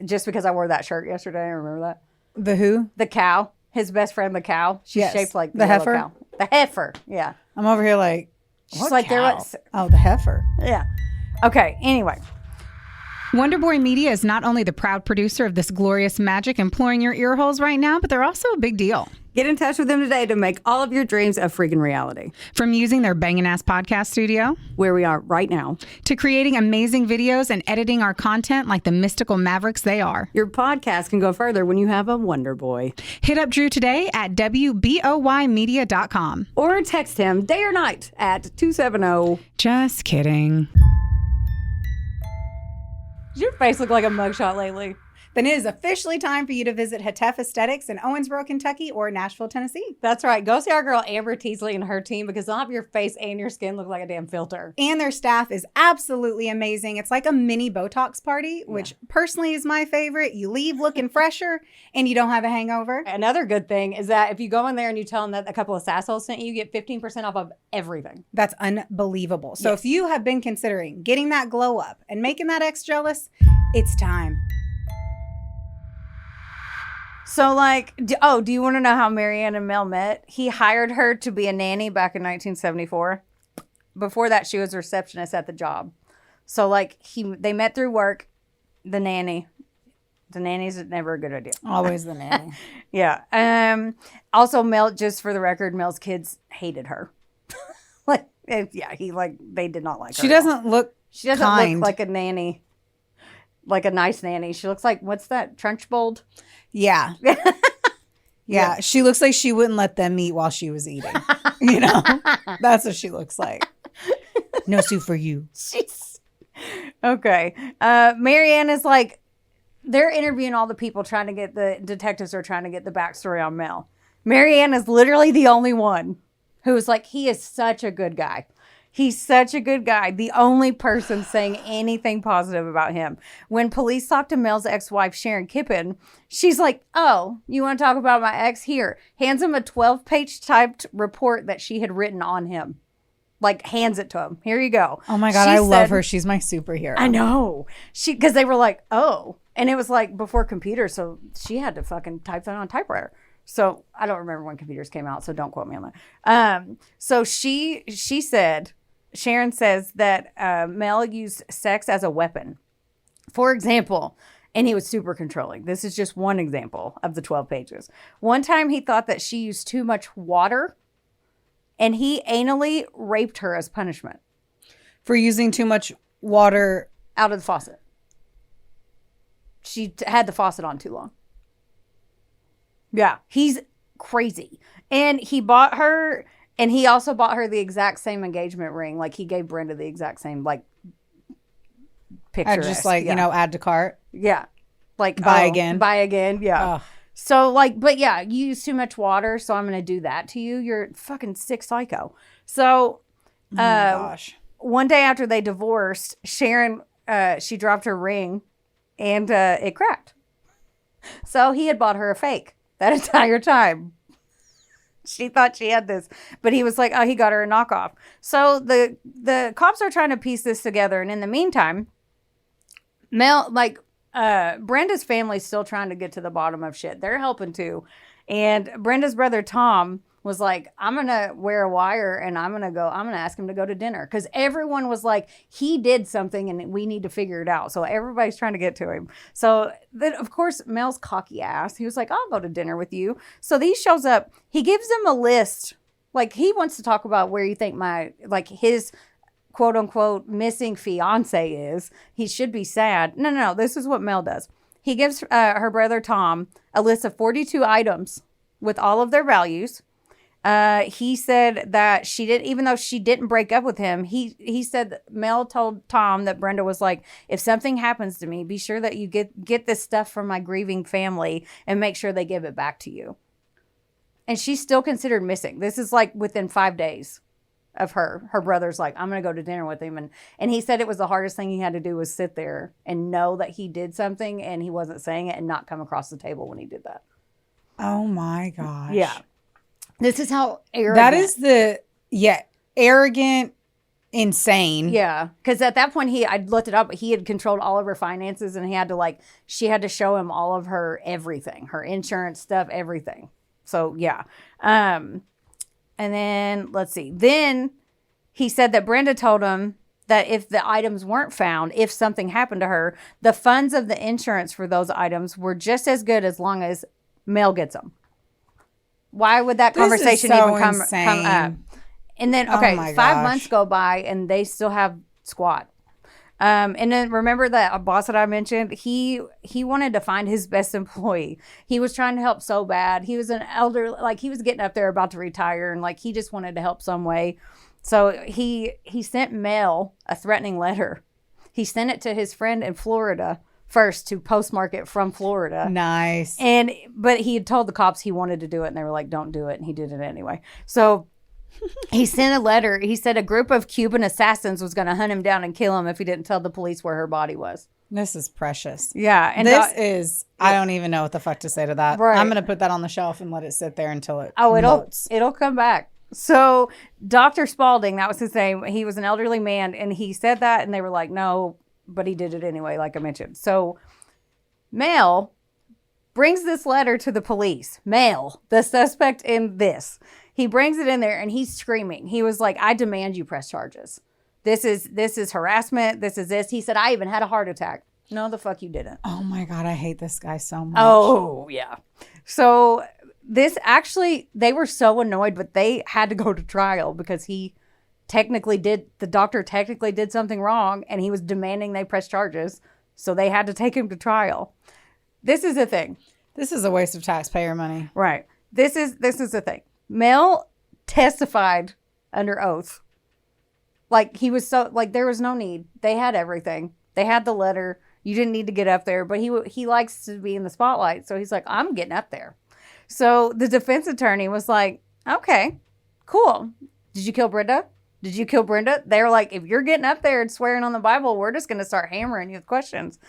Just because I wore that shirt yesterday, I remember that. The who? The cow. His best friend, the cow. She's shaped like the heifer. Cow. The heifer, yeah. I'm over here like, she's like, oh, the heifer. Yeah. Okay, anyway. Wonderboy Media is not only the proud producer of this glorious magic imploring your ear holes right now, but they're also a big deal. Get in touch with them today to make all of your dreams a freaking reality. From using their bangin' ass podcast studio, where we are right now, to creating amazing videos and editing our content like the mystical mavericks they are. Your podcast can go further when you have a Wonder Boy. Hit up Drew today at WBOYmedia.com. Or text him day or night at 270. Just kidding. Does your face look like a mugshot lately? Then it is officially time for you to visit Hetef Aesthetics in Owensboro, Kentucky or Nashville, Tennessee. That's right. Go see our girl Amber Teasley and her team because they'll have your face and your skin look like a damn filter. And their staff is absolutely amazing. It's like a mini Botox party, which personally is my favorite. You leave looking fresher and you don't have a hangover. Another good thing is that if you go in there and you tell them that a couple of sassholes sent you, you get 15% off of everything. That's unbelievable. So if you have been considering getting that glow up and making that ex jealous, it's time. So, like, do you want to know how Marianne and Mel met? He hired her to be a nanny back in 1974. Before that, she was a receptionist at the job. So, like, they met through work. The nanny. The nanny's never a good idea. Always the nanny. Yeah. Also, Mel, just for the record, Mel's kids hated her. They did not like her. She doesn't look look like a nanny. Like a nice nanny. She looks like, what's that? Trunchbull? Yeah. Yeah. She looks like she wouldn't let them eat while she was eating. You know? That's what she looks like. No soup for you. Okay. Marianne is like, they're interviewing all the people the detectives are trying to get the backstory on Mel. Marianne is literally the only one who's like, he is such a good guy. He's such a good guy. The only person saying anything positive about him. When police talked to Mel's ex-wife, Sharon Kippen, she's like, oh, you want to talk about my ex? Here. Hands him a 12-page typed report that she had written on him. Like, hands it to him. Here you go. Oh, my God. I love her. She's my superhero. I know. Because they were like, oh. And it was like before computers, so she had to fucking type that on a typewriter. So I don't remember when computers came out, so don't quote me on that. So she said... Sharon says that Mel used sex as a weapon. For example, and he was super controlling. This is just one example of the 12 pages. One time he thought that she used too much water and he anally raped her as punishment. For using too much water? Out of the faucet. She had the faucet on too long. Yeah, he's crazy. And he bought her... And he also bought her the exact same engagement ring. Like, he gave Brenda the exact same, like, picture. Just, like, add to cart? Yeah. Like, buy again. Buy again, yeah. Ugh. So, like, but yeah, you use too much water, so I'm going to do that to you. You're fucking sick psycho. So, oh my gosh. One day after they divorced, Sharon, she dropped her ring, and it cracked. So, he had bought her a fake that entire time. She thought she had this, but he was like, oh, he got her a knockoff. So the cops are trying to piece this together. And in the meantime, Brenda's family's still trying to get to the bottom of shit. They're helping too. And Brenda's brother, Tom, was like, I'm going to wear a wire and I'm going to ask him to go to dinner. Because everyone was like, he did something and we need to figure it out. So everybody's trying to get to him. So then, of course, Mel's cocky ass. He was like, I'll go to dinner with you. So he shows up. He gives them a list. Like, he wants to talk about where you think his quote unquote missing fiance is. He should be sad. No. This is what Mel does. He gives her brother Tom a list of 42 items with all of their values. He said that she didn't, even though she didn't break up with him, he said that Mel told Tom that Brenda was like, if something happens to me, be sure that you get this stuff from my grieving family and make sure they give it back to you. And she's still considered missing. This is like within 5 days of her. Her brother's like, I'm going to go to dinner with him. And he said it was the hardest thing he had to do was sit there and know that he did something and he wasn't saying it and not come across the table when he did that. Oh my gosh. Yeah. This is how arrogant. That is arrogant, insane. Yeah. Because at that point, I looked it up, but he had controlled all of her finances and she had to show him all of her everything, her insurance stuff, everything. So, yeah. And then, let's see. Then he said that Brenda told him that if the items weren't found, if something happened to her, the funds of the insurance for those items were just as good as long as Mel gets them. Why would that conversation even come up? And then, okay, 5 months go by and they still have squat. And then remember that boss that I mentioned, he wanted to find his best employee. He was trying to help so bad. He was an elder, like he was getting up there about to retire and like he just wanted to help some way. So he sent Mel a threatening letter. He sent it to his friend in Florida first to postmark it from Florida. Nice. But he had told the cops he wanted to do it and they were like, don't do it. And he did it anyway. So he sent a letter. He said a group of Cuban assassins was going to hunt him down and kill him if he didn't tell the police where her body was. This is precious. Yeah. And I don't even know what the fuck to say to that. Right. I'm going to put that on the shelf and let it sit there until it molts. It'll come back. So Dr. Spalding, that was his name. He was an elderly man and he said that and they were like, no, but he did it anyway, like I mentioned. So Mel brings this letter to the police. Mel, the suspect in this. He brings it in there and he's screaming. He was like, I demand you press charges. This is harassment. This is this. He said, I even had a heart attack. No, the fuck you didn't. Oh my God, I hate this guy so much. Oh, yeah. So they were so annoyed, but they had to go to trial because the doctor technically did something wrong and he was demanding they press charges. So they had to take him to trial. This is the thing. This is a waste of taxpayer money. Right. This is the thing. Mel testified under oath. Like he was there was no need. They had everything. They had the letter. You didn't need to get up there, but he likes to be in the spotlight. So he's like, I'm getting up there. So the defense attorney was like, okay, cool. Did you kill Brenda? Did you kill Brenda? They were like, if you're getting up there and swearing on the Bible, we're just going to start hammering you with questions.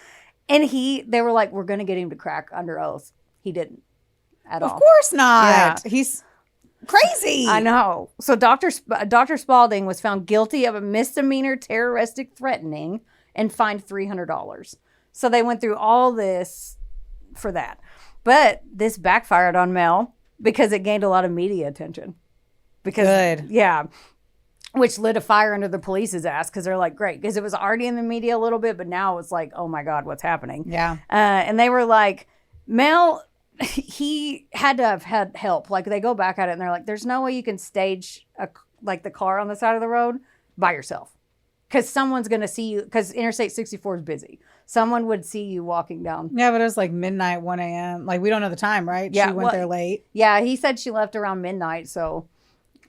And they were like, we're going to get him to crack under oath. He didn't at all. Of course not. Yeah. He's crazy. I know. So Dr. Spalding was found guilty of a misdemeanor terroristic threatening and fined $300. So they went through all this for that. But this backfired on Mel because it gained a lot of media attention. Good. Yeah. Which lit a fire under the police's ass because they're like, great. Because it was already in the media a little bit, but now it's like, oh my God, what's happening? Yeah. And they were like, Mel, he had to have had help. Like they go back at it and they're like, there's no way you can stage the car on the side of the road by yourself. Because someone's going to see you, because Interstate 64 is busy. Someone would see you walking down. Yeah, but it was like midnight, 1 a.m. Like we don't know the time, right? Yeah, she went there late. Yeah, he said she left around midnight, so...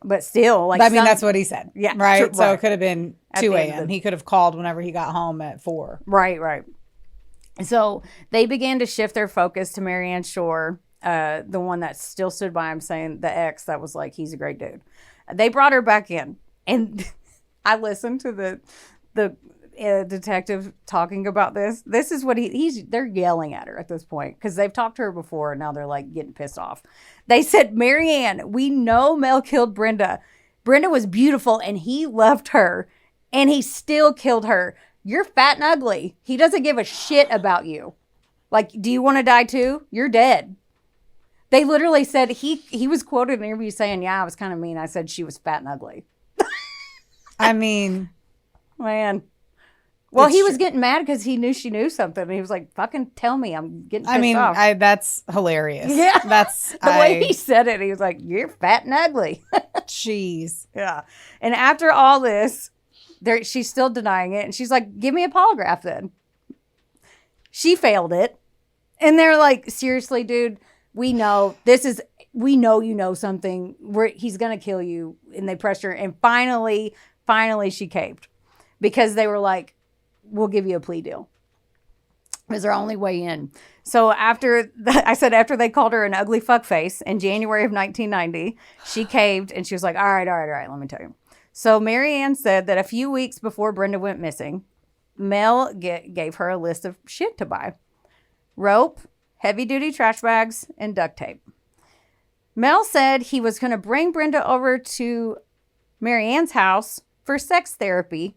But still, that's what he said. Yeah. Right? Right. So it could have been At 2 the end of a.m. He could have called whenever he got home at 4. Right. So they began to shift their focus to Marianne Shore, the one that still stood by him saying the ex that was like, he's a great dude. They brought her back in. And I listened to the detective talking about this. This is what they're yelling at her at this point because they've talked to her before and now they're like getting pissed off. They said, Marianne, we know Mel killed Brenda. Brenda was beautiful and he loved her and he still killed her. You're fat and ugly. He doesn't give a shit about you. Like, do you want to die too? You're dead. They literally said he was quoted in an interview saying, "Yeah, I was kind of mean. I said she was fat and ugly." I mean, man. Well, it's he was true. getting mad because he knew she knew something. And he was like, "Fucking tell me, I'm getting pissed I mean, off." that's hilarious. Yeah. That's The way he said it, he was like, "You're fat and ugly." Jeez. Yeah. And after all this, she's still denying it. And she's like, "Give me a polygraph then." She failed it. And they're like, "Seriously, dude, we know you know something. He's going to kill you." And they pressed her. And finally she caved because they were like, "We'll give you a plea deal." It was her only way in. So after they called her an ugly fuckface in January of 1990, she caved and she was like, all right, let me tell you. So Marianne said that a few weeks before Brenda went missing, Mel gave her a list of shit to buy. Rope, heavy-duty trash bags, and duct tape. Mel said he was going to bring Brenda over to Marianne's house for sex therapy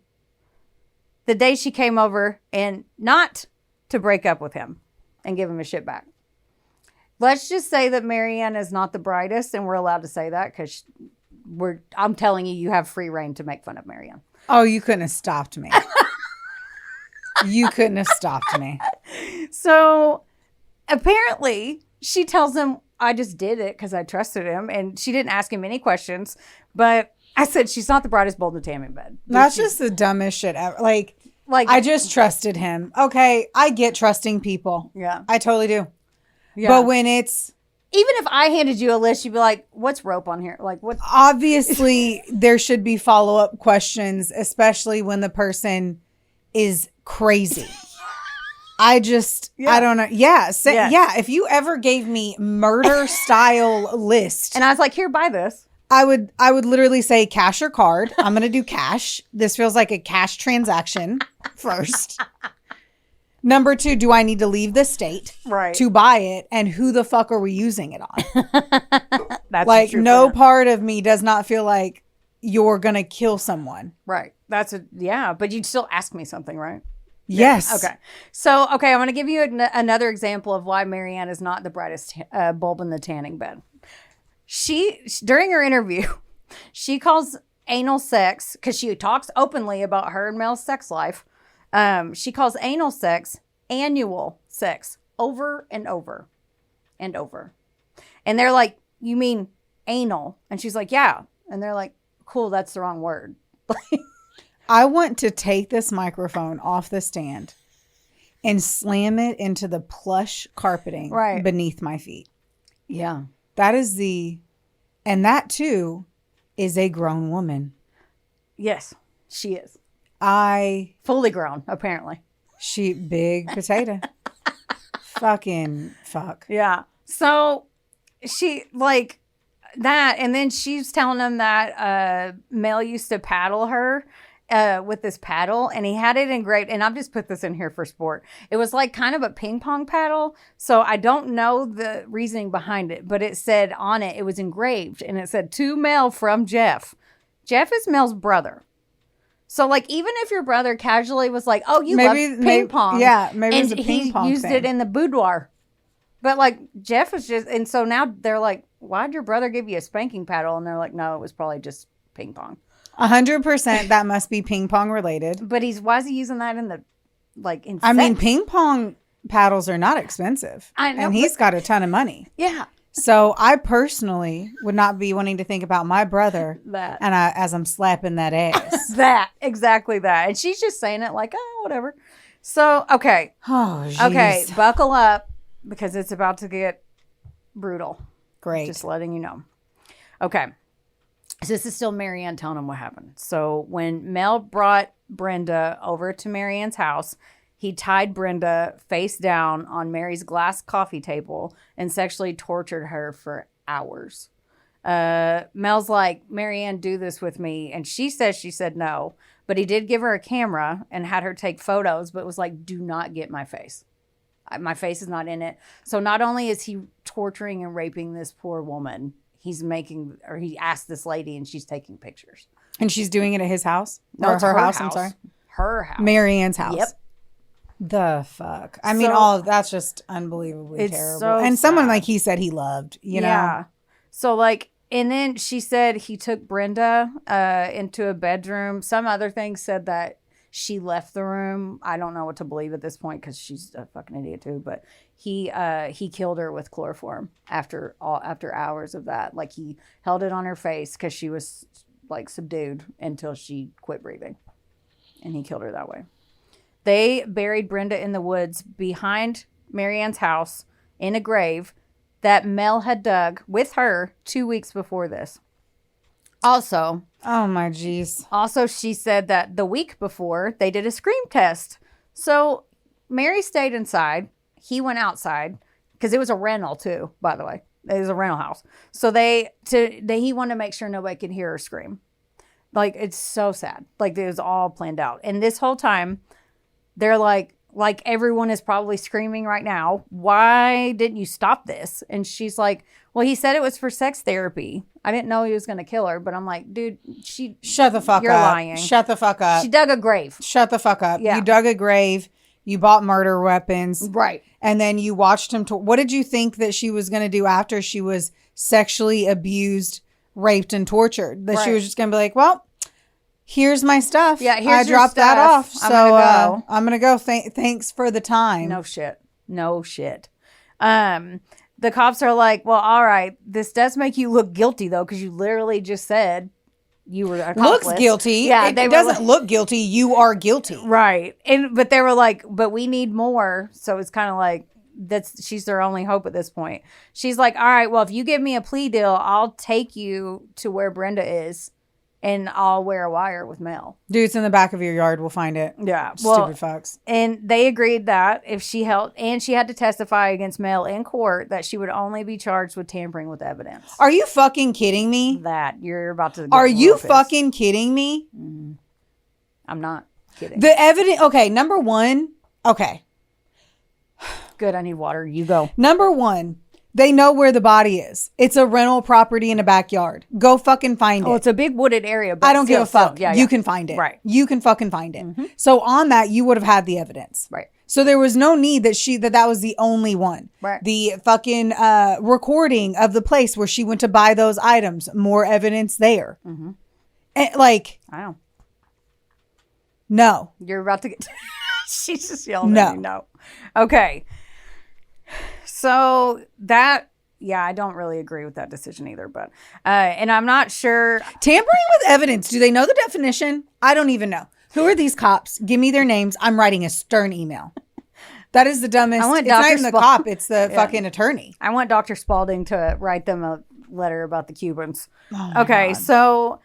the day she came over, and not to break up with him and give him his shit back. Let's just say that Marianne is not the brightest, and we're allowed to say that because I'm telling you, you have free reign to make fun of Marianne. Oh, you couldn't have stopped me. You couldn't have stopped me. So apparently she tells him, I just did it because I trusted him, and she didn't ask him any questions. But I said, she's not the brightest bulb in the tanning bed. That's just the dumbest shit ever. Like I just trusted him. Okay, I get trusting people. Yeah. I totally do. Yeah. But when it's... Even if I handed you a list, you'd be like, what's rope on here? Like, what? Obviously, there should be follow-up questions, especially when the person is crazy. I don't know. Yeah. Yeah. If you ever gave me murder style list, And I was like, here, buy this. I would literally say cash or card. I'm going to do cash. This feels like a cash transaction first. Number 2, do I need to leave the state to buy it? And who the fuck are we using it on? That's like, no part of me does not feel like you're going to kill someone. Right. But you'd still ask me something, right? Yes. Okay. So, I'm going to give you another example of why Marianne is not the brightest bulb in the tanning bed. During her interview, she calls anal sex, because she talks openly about her and Mel's sex life. She calls anal sex annual sex over and over and over. And they're like, you mean anal? And she's like, yeah. And they're like, cool, that's the wrong word. I want to take this microphone off the stand and slam it into the plush carpeting beneath my feet. Yeah. And that too is a grown woman. Yes, she is. Fully grown, apparently. She big potato. Fucking fuck. Yeah. So she like that. And then she's telling him that Mel used to paddle her with this paddle, and he had it engraved. And I've just put this in here for sport. It was like kind of a ping pong paddle. So I don't know the reasoning behind it, but it said on it, it was engraved, and it said, to Mel from Jeff. Jeff is Mel's brother. So, like, even if your brother casually was like, oh, you love ping pong. Yeah, maybe it's a ping pong he used thing. it in the boudoir. But, like, Jeff was just... And so now they're like, why'd your brother give you a spanking paddle? And they're like, no, it was probably just ping pong. 100% that must be ping pong related. But why is he using that in the... Like, in I mean, sex? ping pong paddles are not expensive. I know. And he's got a ton of money. Yeah. So I personally would not be wanting to think about my brother as I'm slapping that ass. Exactly that. And she's just saying it like, oh, whatever. So, okay. Oh, geez. Okay, buckle up because it's about to get brutal. Great. Just letting you know. Okay. So this is still Marianne telling him what happened. So when Mel brought Brenda over to Marianne's house, he tied Brenda face down on Mary's glass coffee table and sexually tortured her for hours. Mel's like, Marianne, do this with me. And she said no. But he did give her a camera and had her take photos, but was like, do not get my face. My face is not in it. So not only is he torturing and raping this poor woman, he asked this lady and she's taking pictures. And she's doing it at his house? No, or it's her house, I'm sorry. Her house. Marianne's house. Yep. The fuck. I mean, that's just unbelievably terrible. So and someone sad. like he said he loved, you know. Yeah. So like, and then she said he took Brenda into a bedroom. Some other things said that she left the room. I don't know what to believe at this point because she's a fucking idiot too. But he killed her with chloroform after hours of that. Like he held it on her face because she was like subdued until she quit breathing, and he killed her that way. They buried Brenda in the woods behind Marianne's house in a grave that Mel had dug with her 2 weeks before this. Also, oh my jeez. Also, she said that the week before they did a scream test. So Mary stayed inside. He went outside because it was a rental too, by the way. It was a rental house. So he wanted to make sure nobody could hear her scream. Like, it's so sad. Like, it was all planned out. And this whole time, they're like everyone is probably screaming right now, why didn't you stop this? And she's like, well, he said it was for sex therapy. I didn't know he was going to kill her, but I'm like, dude, shut the fuck you're up. You're lying. Shut the fuck up. She dug a grave. Shut the fuck up. Yeah. You dug a grave. You bought murder weapons. Right. And then you watched him. What did you think that she was going to do after she was sexually abused, raped, and tortured? That she was just going to be like, well, here's my stuff. Yeah, I dropped that off. So I'm going to go. Thanks for the time. No shit. The cops are like, well, all right, this does make you look guilty, though, because you literally just said you were accomplice. Looks guilty. Yeah, it doesn't look guilty. You are guilty. Right. But they were like, but we need more. So it's kind of like, she's their only hope at this point. She's like, all right, well, if you give me a plea deal, I'll take you to where Brenda is. And I'll wear a wire with Mel. Dude's in the back of your yard. We'll find it. Yeah. Stupid fucks. And they agreed that if she held, and she had to testify against Mel in court that she would only be charged with tampering with evidence. Are you fucking kidding me? That you're about to. Are you fucking kidding me? Mm-hmm. I'm not kidding. The evidence. Okay. Number one. Okay. Good. I need water. You go. Number one. They know where the body is. It's a rental property in a backyard. Go fucking find it. Oh, it's a big wooded area. But I don't give a fuck. Yeah, you can find it. Right. You can fucking find it. Mm-hmm. So on that, you would have had the evidence. Right. So there was no need that was the only one. Right. The fucking recording of the place where she went to buy those items. More evidence there. Mm-hmm. And, I know. No. You're about to get. She's just yelling at me. No. Okay. So that, yeah, I don't really agree with that decision either, but, and I'm not sure. Tampering with evidence. Do they know the definition? I don't even know. Who are these cops? Give me their names. I'm writing a stern email. That is the dumbest. It's not even the cop. It's the fucking attorney. I want Dr. Spalding to write them a letter about the Cubans. Oh okay. God. So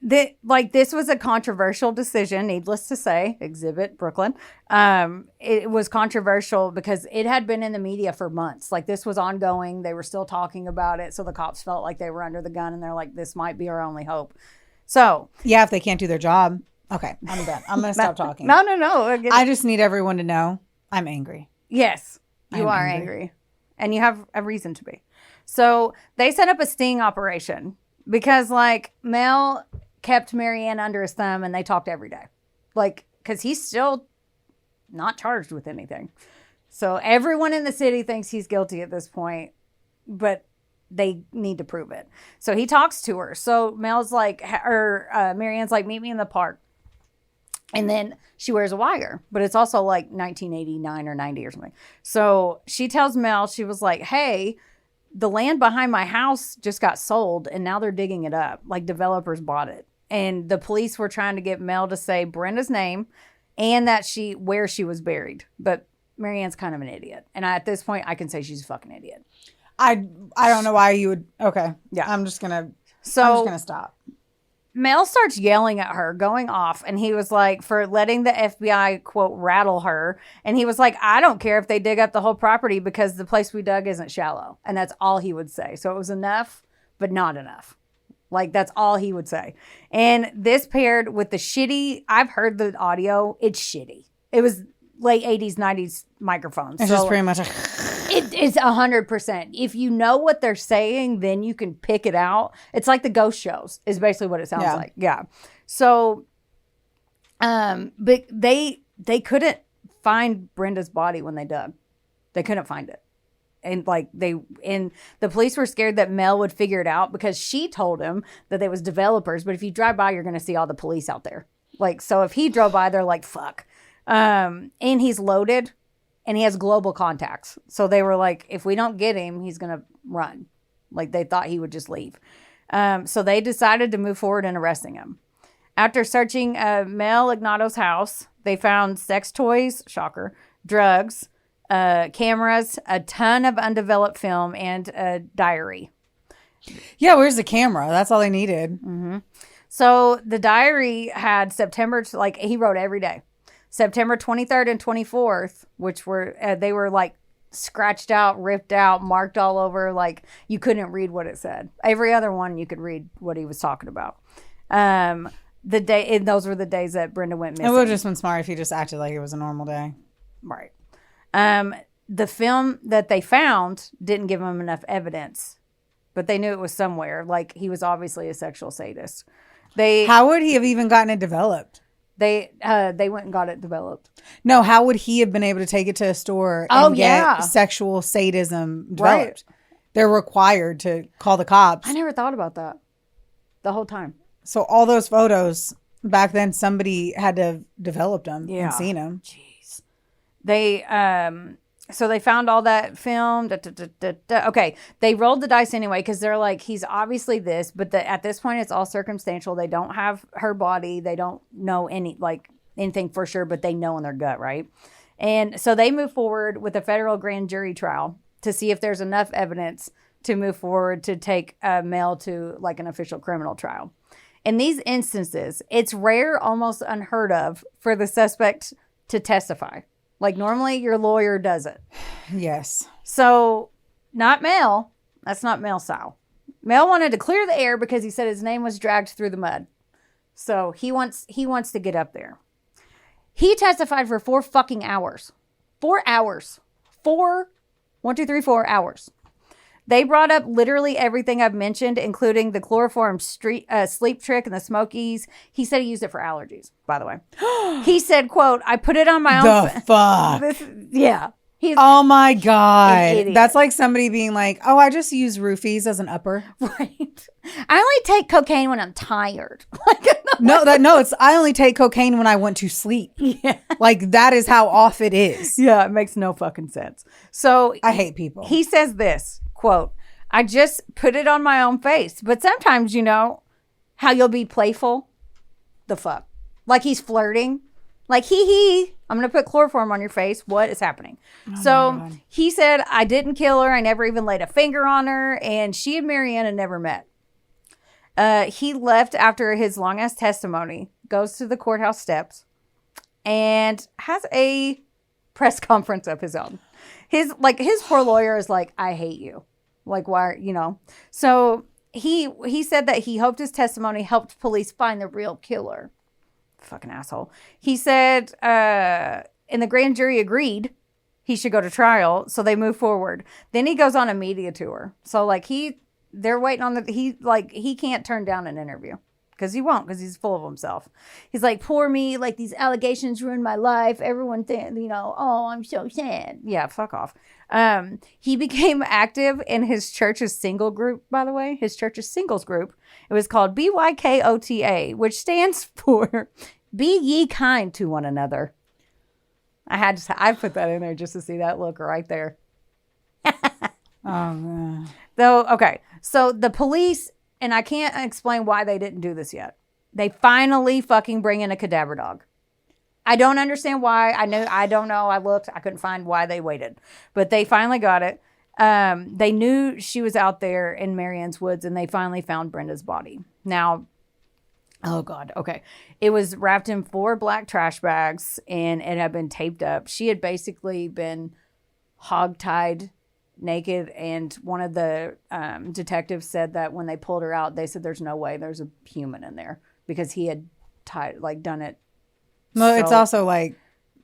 this was a controversial decision, needless to say, Exhibit Brooklyn. It was controversial because it had been in the media for months. Like, this was ongoing. They were still talking about it. So the cops felt like they were under the gun and they're like, this might be our only hope. So. Yeah, if they can't do their job. Okay, I'm done. I'm going to stop talking. No. I just need everyone to know I'm angry. Yes, you are angry. And you have a reason to be. So they set up a sting operation because, like, Mel kept Marianne under his thumb and they talked every day. Like, because he's still not charged with anything. So everyone in the city thinks he's guilty at this point, but they need to prove it. So he talks to her. So Mel's like, Marianne's like, meet me in the park. And then she wears a wire, but it's also like 1989 or 90 or something. So she tells Mel, she was like, hey, the land behind my house just got sold and now they're digging it up. Like, developers bought it. And the police were trying to get Mel to say Brenda's name and that where she was buried. But Marianne's kind of an idiot. And at this point, I can say she's a fucking idiot. I don't know why you would. Okay. Yeah. I'm just going to stop. Mel starts yelling at her, going off, and he was like, for letting the FBI, quote, rattle her. And he was like, I don't care if they dig up the whole property because the place we dug isn't shallow. And that's all he would say. So it was enough, but not enough. Like, that's all he would say. And this paired with the shitty, I've heard the audio, it's shitty. It was late 80s, 90s microphones. It's just pretty much It is 100%. If you know what they're saying, then you can pick it out. It's like the ghost shows is basically what it sounds like. Yeah. So, but they couldn't find Brenda's body when they dug. They couldn't find it. And the police were scared that Mel would figure it out because she told him that they was developers. But if you drive by, you're going to see all the police out there. Like, so if he drove by, they're like, fuck. And he's loaded and he has global contacts. So they were like, if we don't get him, he's going to run. Like, they thought he would just leave. So they decided to move forward in arresting him. After searching Mel Ignatow's house, they found sex toys, shocker, drugs, cameras, a ton of undeveloped film, and a diary. Yeah, where's the camera? That's all they needed. Mm-hmm. So the diary had September, like he wrote every day. September 23rd and 24th, which were, they were like scratched out, ripped out, marked all over. Like you couldn't read what it said. Every other one you could read what he was talking about. Those were the days that Brenda went missing. It would have just been smart if he just acted like it was a normal day. Right. The film that they found didn't give them enough evidence, but they knew it was somewhere. Like he was obviously a sexual sadist. How would he have even gotten it developed? They went and got it developed. No, how would he have been able to take it to a store and get sexual sadism developed? Right. They're required to call the cops. I never thought about that the whole time. So all those photos back then, somebody had to have developed them and seen them. Jeez. So they found all that film. Okay. They rolled the dice anyway because they're like, he's obviously this, but at this point it's all circumstantial. They don't have her body. They don't know anything for sure, but they know in their gut, right? And so they move forward with a federal grand jury trial to see if there's enough evidence to move forward to take Mel to like an official criminal trial. In these instances, it's rare, almost unheard of, for the suspect to testify. Like normally your lawyer does it. Yes. So not Mel. That's not Mel's style. Mel wanted to clear the air because he said his name was dragged through the mud. So he wants to get up there. He testified for 4 fucking hours. 4 hours. 4 hours. They brought up literally everything I've mentioned, including the chloroform sleep trick and the smokies. He said he used it for allergies, by the way. He said, quote, I put it on my own. The fuck? Yeah. Oh my God. That's like somebody being like, oh, I just use roofies as an upper. Right. I only take cocaine when I'm tired. I only take cocaine when I want to sleep. Yeah. Like that is how off it is. Yeah, it makes no fucking sense. So I hate people. He says this, quote, I just put it on my own face. But sometimes, you know, how you'll be playful. The fuck? Like he's flirting. Like, I'm going to put chloroform on your face. What is happening? Oh so he said, I didn't kill her. I never even laid a finger on her. And she and Marianne had never met. He left after his long-ass testimony, goes to the courthouse steps, and has a press conference of his own. His poor lawyer is like, I hate you. Like, why, you know? So he said that he hoped his testimony helped police find the real killer. Fucking asshole. He said, and the grand jury agreed he should go to trial, so they move forward. Then he goes on a media tour. So like they're waiting on he can't turn down an interview because he won't, because he's full of himself. He's like, poor me, like these allegations ruined my life. Everyone oh, I'm so sad. Yeah, fuck off. He became active in his church's single group, by the way, his church's singles group. It was called BYKOTA, which stands for Be Ye Kind to One Another. I put that in there just to see that look right there. Oh, man. So the police, and I can't explain why they didn't do this yet. They finally fucking bring in a cadaver dog. I don't understand why. I don't know. I looked. I couldn't find why they waited. But they finally got it. They knew she was out there in Marianne's woods, and they finally found Brenda's body. Now, oh, God. Okay. It was wrapped in 4 black trash bags, and it had been taped up. She had basically been hog-tied naked, and one of the detectives said that when they pulled her out, they said there's no way there's a human in there because he had done it. Well, it's also like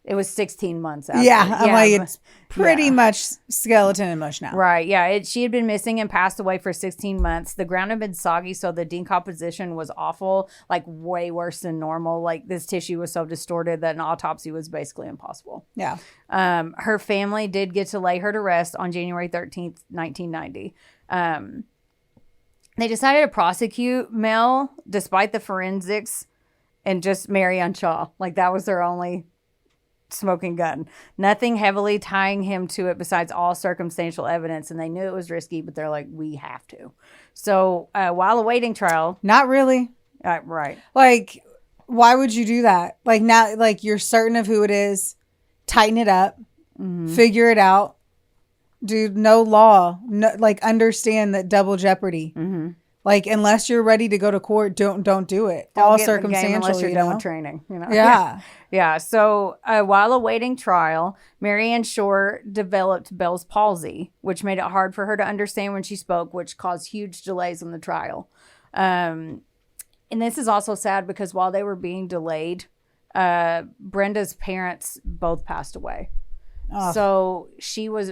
It was 16 months after. Yeah, I'm like, but- it's pretty much skeleton and mush now. Right. Yeah. She had been missing and passed away for 16 months. The ground had been soggy, so the decomposition was awful, like way worse than normal. Like this tissue was so distorted that an autopsy was basically impossible. Yeah. Her family did get to lay her to rest on January 13th, 1990. They decided to prosecute Mel despite the forensics and just Mary Ann Shaw. Like that was their only smoking gun. Nothing heavily tying him to it besides all circumstantial evidence. And they knew it was risky, but they're like, we have to. So while awaiting trial. Not really. Right. Like, why would you do that? Like now, like you're certain of who it is. Tighten it up. Figure it out. Dude, no law. No, like understand that double jeopardy. Like unless you're ready to go to court, don't do it. Don't All get in the game circumstantial. unless you're you done know? with training. You know? Yeah. Yeah. So while awaiting trial, Mary Ann Shore developed Bell's palsy, which made it hard for her to understand when she spoke, which caused huge delays in the trial. And this is also sad because while they were being delayed, Brenda's parents both passed away. Oh. So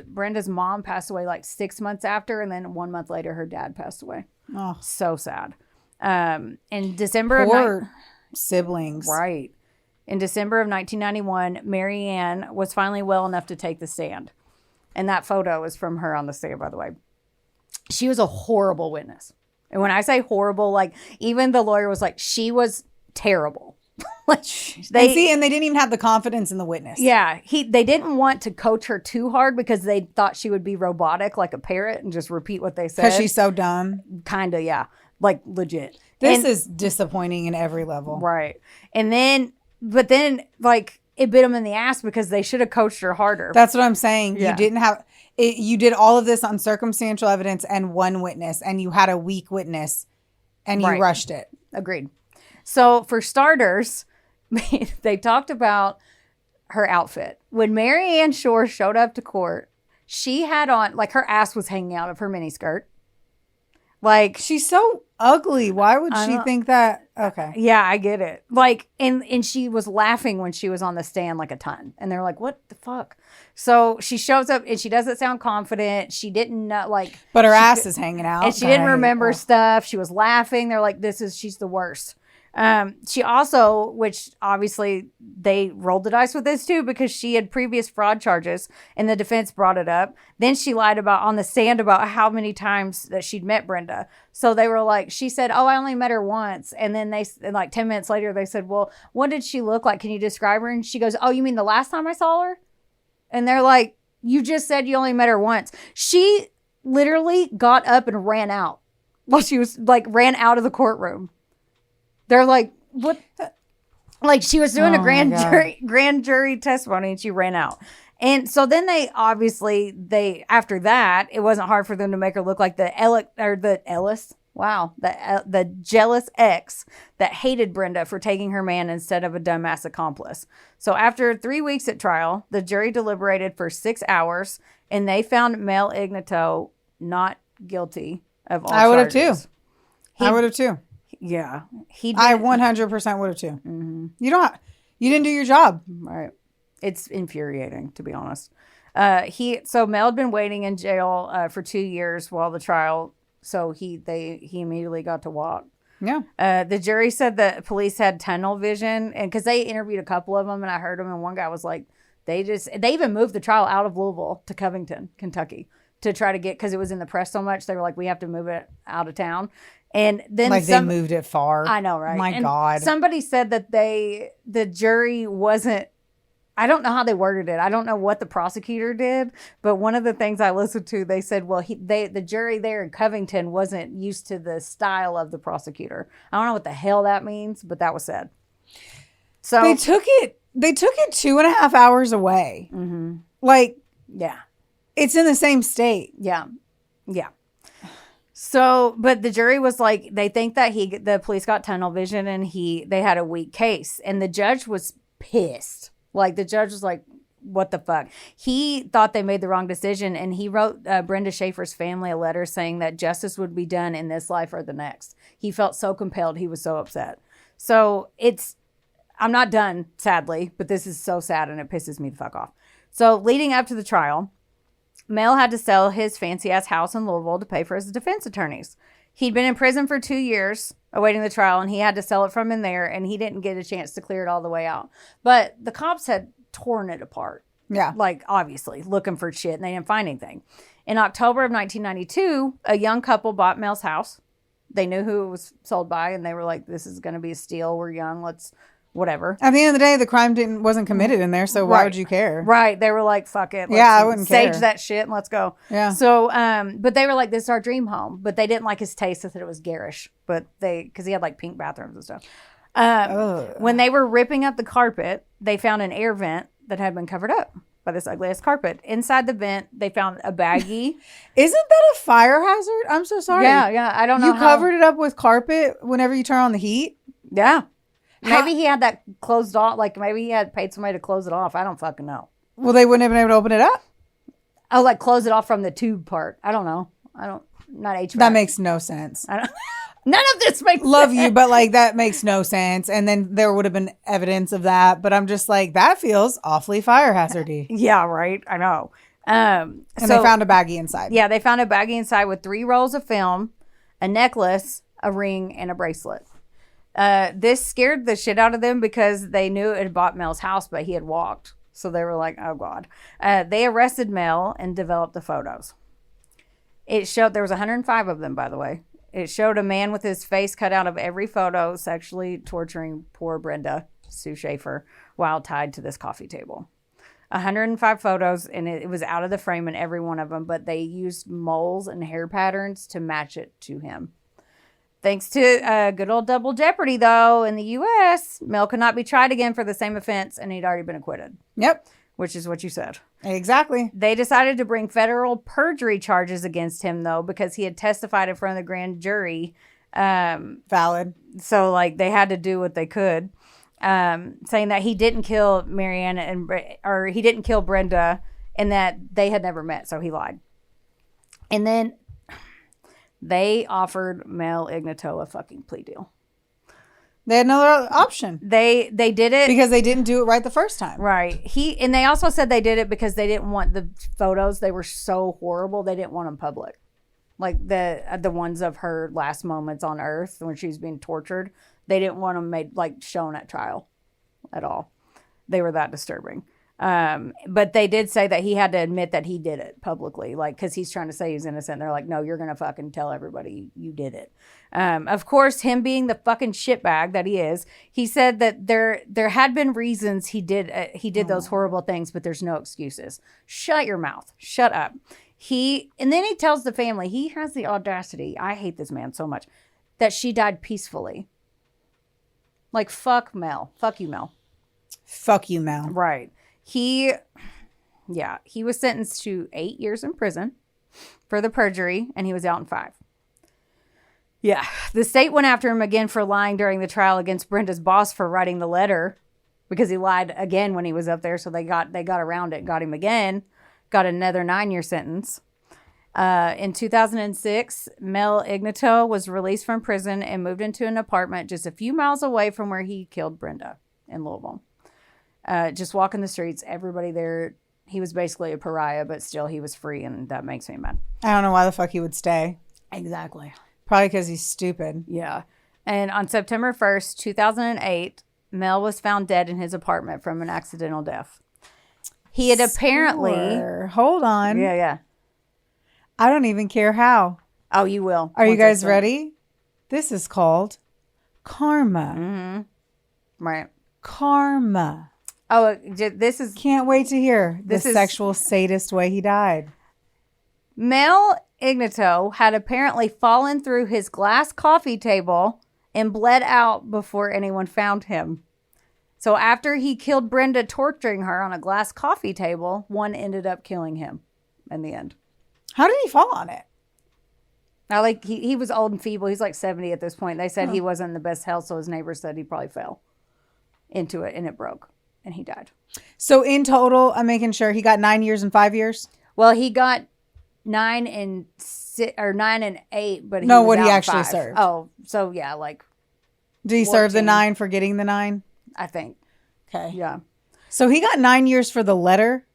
Brenda's mom passed away like 6 months after, and then 1 month later, her dad passed away. Oh. So sad. In December Poor siblings. Right. In December of 1991, Mary Ann was finally well enough to take the stand. And that photo is from her on the stand, by the way. She was a horrible witness. And when I say horrible, like even the lawyer was like, she was terrible. Like and they didn't even have the confidence in the witness. Yeah. They didn't want to coach her too hard because they thought she would be robotic like a parrot and just repeat what they said. Because she's so dumb. Kind of, yeah. Like legit. This is disappointing in every level. Right. But then, like, it bit them in the ass because they should have coached her harder. That's what I'm saying. Yeah. You didn't have it. You did all of this on circumstantial evidence and one witness, and you had a weak witness, and you rushed it. Agreed. So, for starters, they talked about her outfit. When Mary Ann Shore showed up to court, she had on, like, her ass was hanging out of her miniskirt. Like, she's so ugly. Why would she think that? Okay. Yeah, I get it. Like, and she was laughing when she was on the stand like a ton. And they're like, what the fuck? So she shows up and she doesn't sound confident. She didn't know, like. But her ass is hanging out. And she didn't remember stuff. She was laughing. They're like, she's the worst. She also, which obviously they rolled the dice with this too, because she had previous fraud charges and the defense brought it up. Then she lied on the stand about how many times that she'd met Brenda. So they were like, she said, oh, I only met her once. And then like 10 minutes later, they said, well, what did she look like? Can you describe her? And she goes, oh, you mean the last time I saw her? And they're like, you just said you only met her once. She literally got up and ran out while she was like, ran out of the courtroom. They're like, what? Like she was doing a grand jury testimony and she ran out. And so then after that, it wasn't hard for them to make her look like the jealous ex that hated Brenda for taking her man instead of a dumbass accomplice. So after 3 weeks at trial, the jury deliberated for 6 hours and they found Mel Ignatow not guilty of all charges. I would have too. Yeah. I 100% would have too. Mm-hmm. You didn't do your job. Right. It's infuriating, to be honest. So Mel had been waiting in jail for 2 years while the trial. So he immediately got to walk. Yeah. The jury said that police had tunnel vision, and because they interviewed a couple of them, and I heard them, and one guy was like, they even moved the trial out of Louisville to Covington, Kentucky, to try to because it was in the press so much. They were like, we have to move it out of town. And then they moved it far. I know, right? My God. Somebody said that the jury wasn't. I don't know how they worded it. I don't know what the prosecutor did, but one of the things I listened to, they said, well, the jury there in Covington wasn't used to the style of the prosecutor. I don't know what the hell that means, but that was said. So they took it 2.5 hours away. Mm-hmm. Like, yeah, it's in the same state. Yeah. Yeah. So, but the jury was like, they think that the police got tunnel vision and they had a weak case, and the judge was pissed. Like the judge was like, what the fuck? He thought they made the wrong decision, and he wrote Brenda Schaefer's family a letter saying that justice would be done in this life or the next. He felt so compelled. He was so upset. So I'm not done, sadly, but this is so sad and it pisses me the fuck off. So leading up to the trial, Mel had to sell his fancy-ass house in Louisville to pay for his defense attorneys. He'd been in prison for 2 years awaiting the trial, and he had to sell it from in there, and he didn't get a chance to clear it all the way out. But the cops had torn it apart. Yeah. Like, obviously, looking for shit, and they didn't find anything. In October of 1992, a young couple bought Mel's house. They knew who it was sold by, and they were like, this is going to be a steal. We're young. Let's whatever. At the end of the day, the crime wasn't committed in there, so why would you care? Right. They were like, fuck it. Yeah, I wouldn't sage care. that shit and let's go. Yeah. So, but they were like, this is our dream home. But they didn't like his taste. They said it was garish. But because he had like pink bathrooms and stuff. When they were ripping up the carpet, they found an air vent that had been covered up by this ugly-ass carpet. Inside the vent, they found a baggie. Isn't that a fire hazard? I'm so sorry. Yeah. I don't know. You covered it up with carpet whenever you turn on the heat? Yeah. Maybe he had that closed off. Like maybe he had paid somebody to close it off. I don't fucking know. Well, they wouldn't have been able to open it up? Oh, like close it off from the tube part. I don't know. Not HVAC. That makes no sense. None of this makes Love sense. you, but like that makes no sense. And then there would have been evidence of that. But I'm just like, that feels awfully fire hazardy. Yeah, right. I know. And they found a baggie inside. Yeah, they found a baggie inside with 3 rolls of film, a necklace, a ring, and a bracelet. This scared the shit out of them because they knew it had bought Mel's house, but he had walked. So they were like, oh, God. They arrested Mel and developed the photos. It showed, there was 105 of them, by the way. It showed a man with his face cut out of every photo sexually torturing poor Brenda Schaefer while tied to this coffee table. 105 photos, and it was out of the frame in every one of them, but they used moles and hair patterns to match it to him. Thanks to good old double jeopardy, though, in the U.S., Mel could not be tried again for the same offense, and he'd already been acquitted. Yep. Which is what you said. Exactly. They decided to bring federal perjury charges against him, though, because he had testified in front of the grand jury. Valid. So, like, they had to do what they could, saying that he didn't kill Marianne or he didn't kill Brenda, and that they had never met, so he lied. And then they offered Mel Ignatow a fucking plea deal. They had no other option. They did it because they didn't do it right the first time. Right. And they also said they did it because they didn't want the photos. They were so horrible. They didn't want them public. Like the ones of her last moments on Earth when she was being tortured. They didn't want them made like shown at trial at all. They were that disturbing. But they did say that he had to admit that he did it publicly, like, because he's trying to say he's innocent. They're like, no, you're going to fucking tell everybody you did it. Of course, him being the fucking shitbag that he is, he said that there had been reasons he did those horrible things, but there's no excuses. Shut your mouth. Shut up. And then he tells the family, he has the audacity, I hate this man so much, that she died peacefully. Like, fuck Mel. Fuck you, Mel. Fuck you, Mel. Right. He was sentenced to 8 years in prison for the perjury, and he was out in 5. Yeah. The state went after him again for lying during the trial against Brenda's boss for writing the letter because he lied again when he was up there. So they got around it, got him again, got another 9-year sentence. In 2006, Mel Ignatow was released from prison and moved into an apartment just a few miles away from where he killed Brenda in Louisville. Just walking the streets, everybody there, he was basically a pariah, but still he was free, and that makes me mad. I don't know why the fuck he would stay. Exactly. Probably because he's stupid. Yeah. And on September 1st, 2008, Mel was found dead in his apartment from an accidental death. He had apparently... Hold on. Yeah. I don't even care how. Oh, you will. Are you guys ready? This is called karma. Mm-hmm. Right. Karma. Oh, this is... Can't wait to hear the sexual sadist way he died. Mel Ignatow had apparently fallen through his glass coffee table and bled out before anyone found him. So after he killed Brenda, torturing her on a glass coffee table, one ended up killing him in the end. How did he fall on it? Now, like, he was old and feeble. He's like 70 at this point. They said he wasn't in the best health, so his neighbors said he probably fell into it and it broke and he died. So in total, I'm making sure he got 9 years and 5 years. Well, he got 9 and 8, but he no, was what out he in actually 5. served. Oh, so yeah, like. Did he 14. serve the 9 for getting the 9? I think. Okay. Yeah. So he got 9 years for the letter.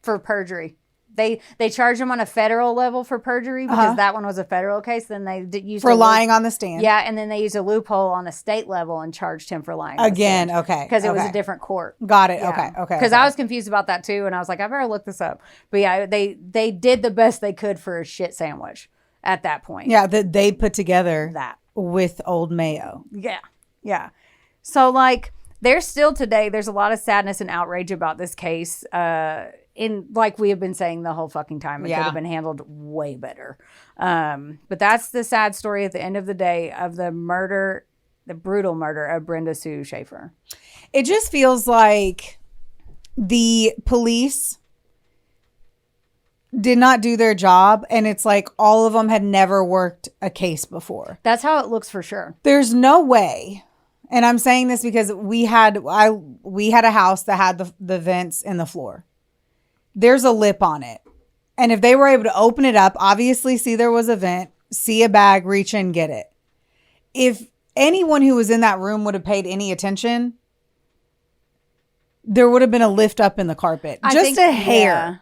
For perjury. They charged him on a federal level for perjury because that one was a federal case. Then they used for lying on the stand. Yeah, and then they used a loophole on a state level and charged him for lying again. Okay, because it was a different court. Got it. Yeah. Okay. Because I was confused about that too, and I was like, I better look this up. But yeah, they did the best they could for a shit sandwich at that point. Yeah, that they put together that with Old Mayo. Yeah. So like, there's still today. There's a lot of sadness and outrage about this case. In like we have been saying the whole fucking time, it could have been handled way better. But that's the sad story at the end of the day of the brutal murder of Brenda Sue Schaefer. It just feels like the police did not do their job, and it's like all of them had never worked a case before. That's how it looks for sure. There's no way. And I'm saying this because we had a house that had the vents in the floor. There's a lip on it. And if they were able to open it up, obviously see there was a vent, see a bag, reach in, get it. If anyone who was in that room would have paid any attention, there would have been a lift up in the carpet. Just a hair.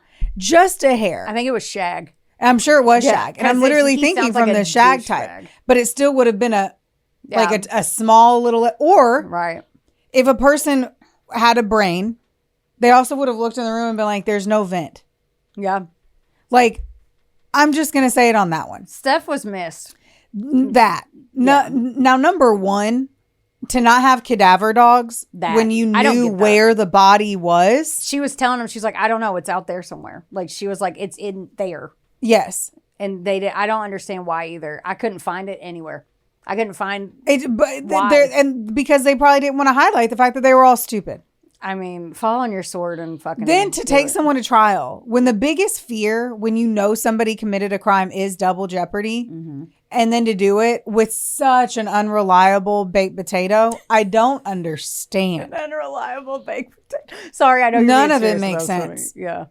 I think it was shag. I'm sure it was shag. And I'm literally thinking from the shag type. Bag. But it still would have been like a small little, or right. If a person had a brain, they also would have looked in the room and been like, there's no vent. Yeah. Like, I'm just going to say it on that one. Steph was missed. Now, number one, to not have cadaver dogs when you knew where the body was. She was telling him, she's like, I don't know. It's out there somewhere. Like, she was like, it's in there. Yes. And I don't understand why either. I couldn't find it anywhere. I couldn't find it. And because they probably didn't want to highlight the fact that they were all stupid. I mean, fall on your sword and fucking. Then to take someone to trial when the biggest fear when you know somebody committed a crime is double jeopardy, and then to do it with such an unreliable baked potato, I don't understand. An unreliable baked potato. Sorry, I know none of it makes sense. Yeah,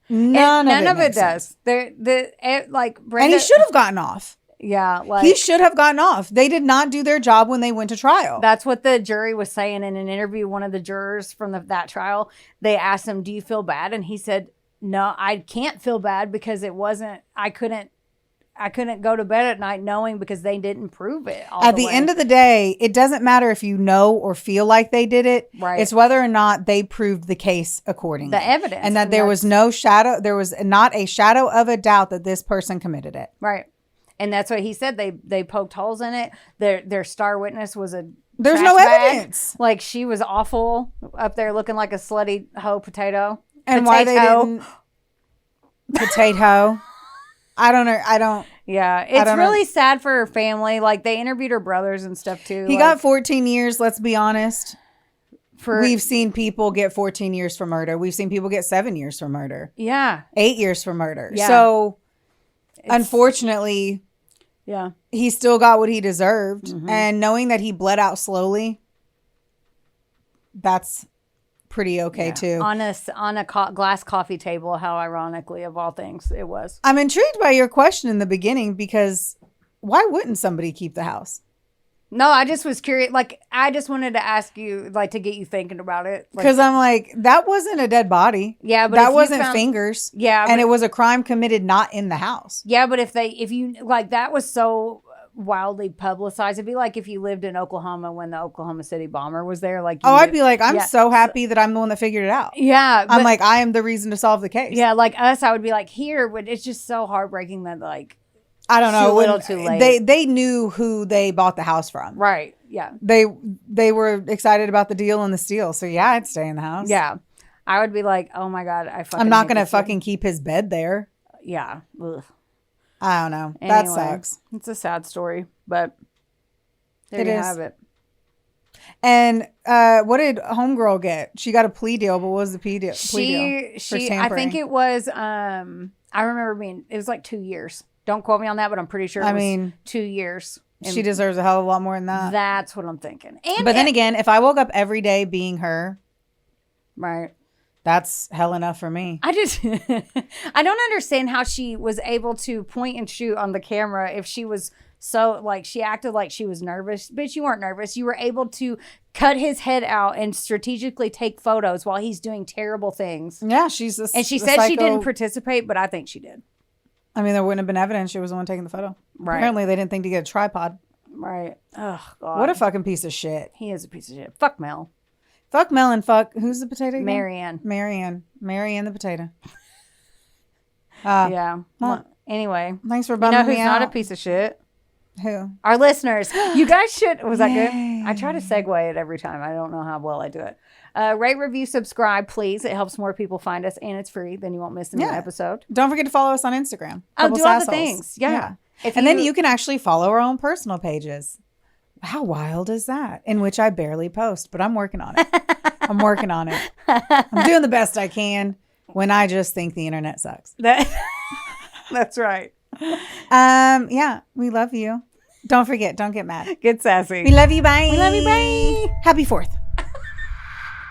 none of it does. Brenda, and he should have gotten off. Yeah, like he should have gotten off. They did not do their job when they went to trial. That's what the jury was saying in an interview. One of the jurors from that trial, they asked him, "Do you feel bad?" And he said, "No, I can't feel bad because it wasn't. I couldn't go to bed at night knowing because they didn't prove it." At the end of the day, it doesn't matter if you know or feel like they did it. Right. It's whether or not they proved the case accordingly. The evidence, and that there was not a shadow of a doubt that this person committed it. Right. And that's what he said. They poked holes in it. Their star witness was there's no evidence. Like, she was awful up there looking like a slutty hoe potato. And why they didn't potato? I don't know. Yeah, it's really sad for her family. Like, they interviewed her brothers and stuff too. He got 14 years. Let's be honest. We've seen people get 14 years for murder. We've seen people get 7 years for murder. Yeah, 8 years for murder. Yeah. So, unfortunately. Yeah. He still got what he deserved. And knowing that he bled out slowly, that's pretty okay too. On a glass coffee table, how ironically, of all things, it was. I'm intrigued by your question in the beginning because why wouldn't somebody keep the house? No, I just was curious. Like, I just wanted to ask you, like, to get you thinking about it. Because I'm like, that wasn't a dead body. Yeah, but that wasn't fingers. Yeah. And it was a crime committed not in the house. Yeah, but if you, like, that was so wildly publicized. It'd be like if you lived in Oklahoma when the Oklahoma City bomber was there. Like, I'd be like, I'm so happy that I'm the one that figured it out. Yeah. I'm like, I am the reason to solve the case. Yeah, like us, I would be like, here, but it's just so heartbreaking that, like, I don't know. Too little, too late. They knew who they bought the house from. Right. Yeah. They were excited about the deal and the steal. So yeah, I'd stay in the house. Yeah. I would be like, oh my God, I'm not going to fucking keep his bed there. Yeah. Ugh. I don't know. Anyway, that sucks. It's a sad story, but there you have it. And what did Homegirl get? She got a plea deal, but what was the plea deal? She I think it was, I remember it was like 2 years. Don't quote me on that, but I'm pretty sure it was 2 years. She deserves a hell of a lot more than that. That's what I'm thinking. But then again, if I woke up every day being her, right, That's hell enough for me. I don't understand how she was able to point and shoot on the camera if she was so, like, she acted like she was nervous. Bitch, you weren't nervous. You were able to cut his head out and strategically take photos while he's doing terrible things. Yeah, she's a And she said she didn't participate, but I think she did. I mean, there wouldn't have been evidence she was the one taking the photo. Right. Apparently, they didn't think to get a tripod. Right. Oh, God. What a fucking piece of shit. He is a piece of shit. Fuck Mel. Fuck Mel and fuck, who's the potato again? Marianne the potato. Yeah. Well, anyway. Thanks for You bumming know who's me not out. a piece of shit? Who? Our listeners. You guys should. Was that good? Yay. I try to segue it every time. I don't know how well I do it. Rate, review, subscribe, please. It helps more people find us, and it's free. Then you won't miss a new episode. Don't forget to follow us on Instagram. Oh, Couple do all the Sassholes. things. Yeah. And then you can actually follow our own personal pages. How wild is that? In which I barely post, but I'm working on it. I'm working on it. I'm doing the best I can when I just think the internet sucks. That's right. Yeah, we love you. Don't forget, don't get mad. Get sassy. We love you. Bye. We love you. Bye. Happy 4th.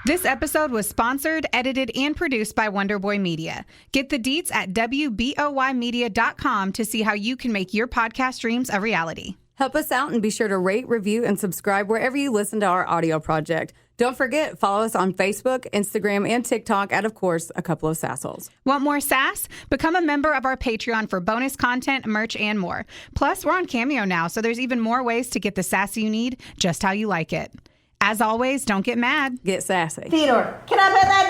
This episode was sponsored, edited, and produced by Wonderboy Media. Get the deets at WBOYmedia.com to see how you can make your podcast dreams a reality. Help us out and be sure to rate, review, and subscribe wherever you listen to our audio project. Don't forget, follow us on Facebook, Instagram, and TikTok at, of course, A Couple of Sassholes. Want more sass? Become a member of our Patreon for bonus content, merch, and more. Plus, we're on Cameo now, so there's even more ways to get the sass you need just how you like it. As always, don't get mad. Get sassy. Theodore, can I bet that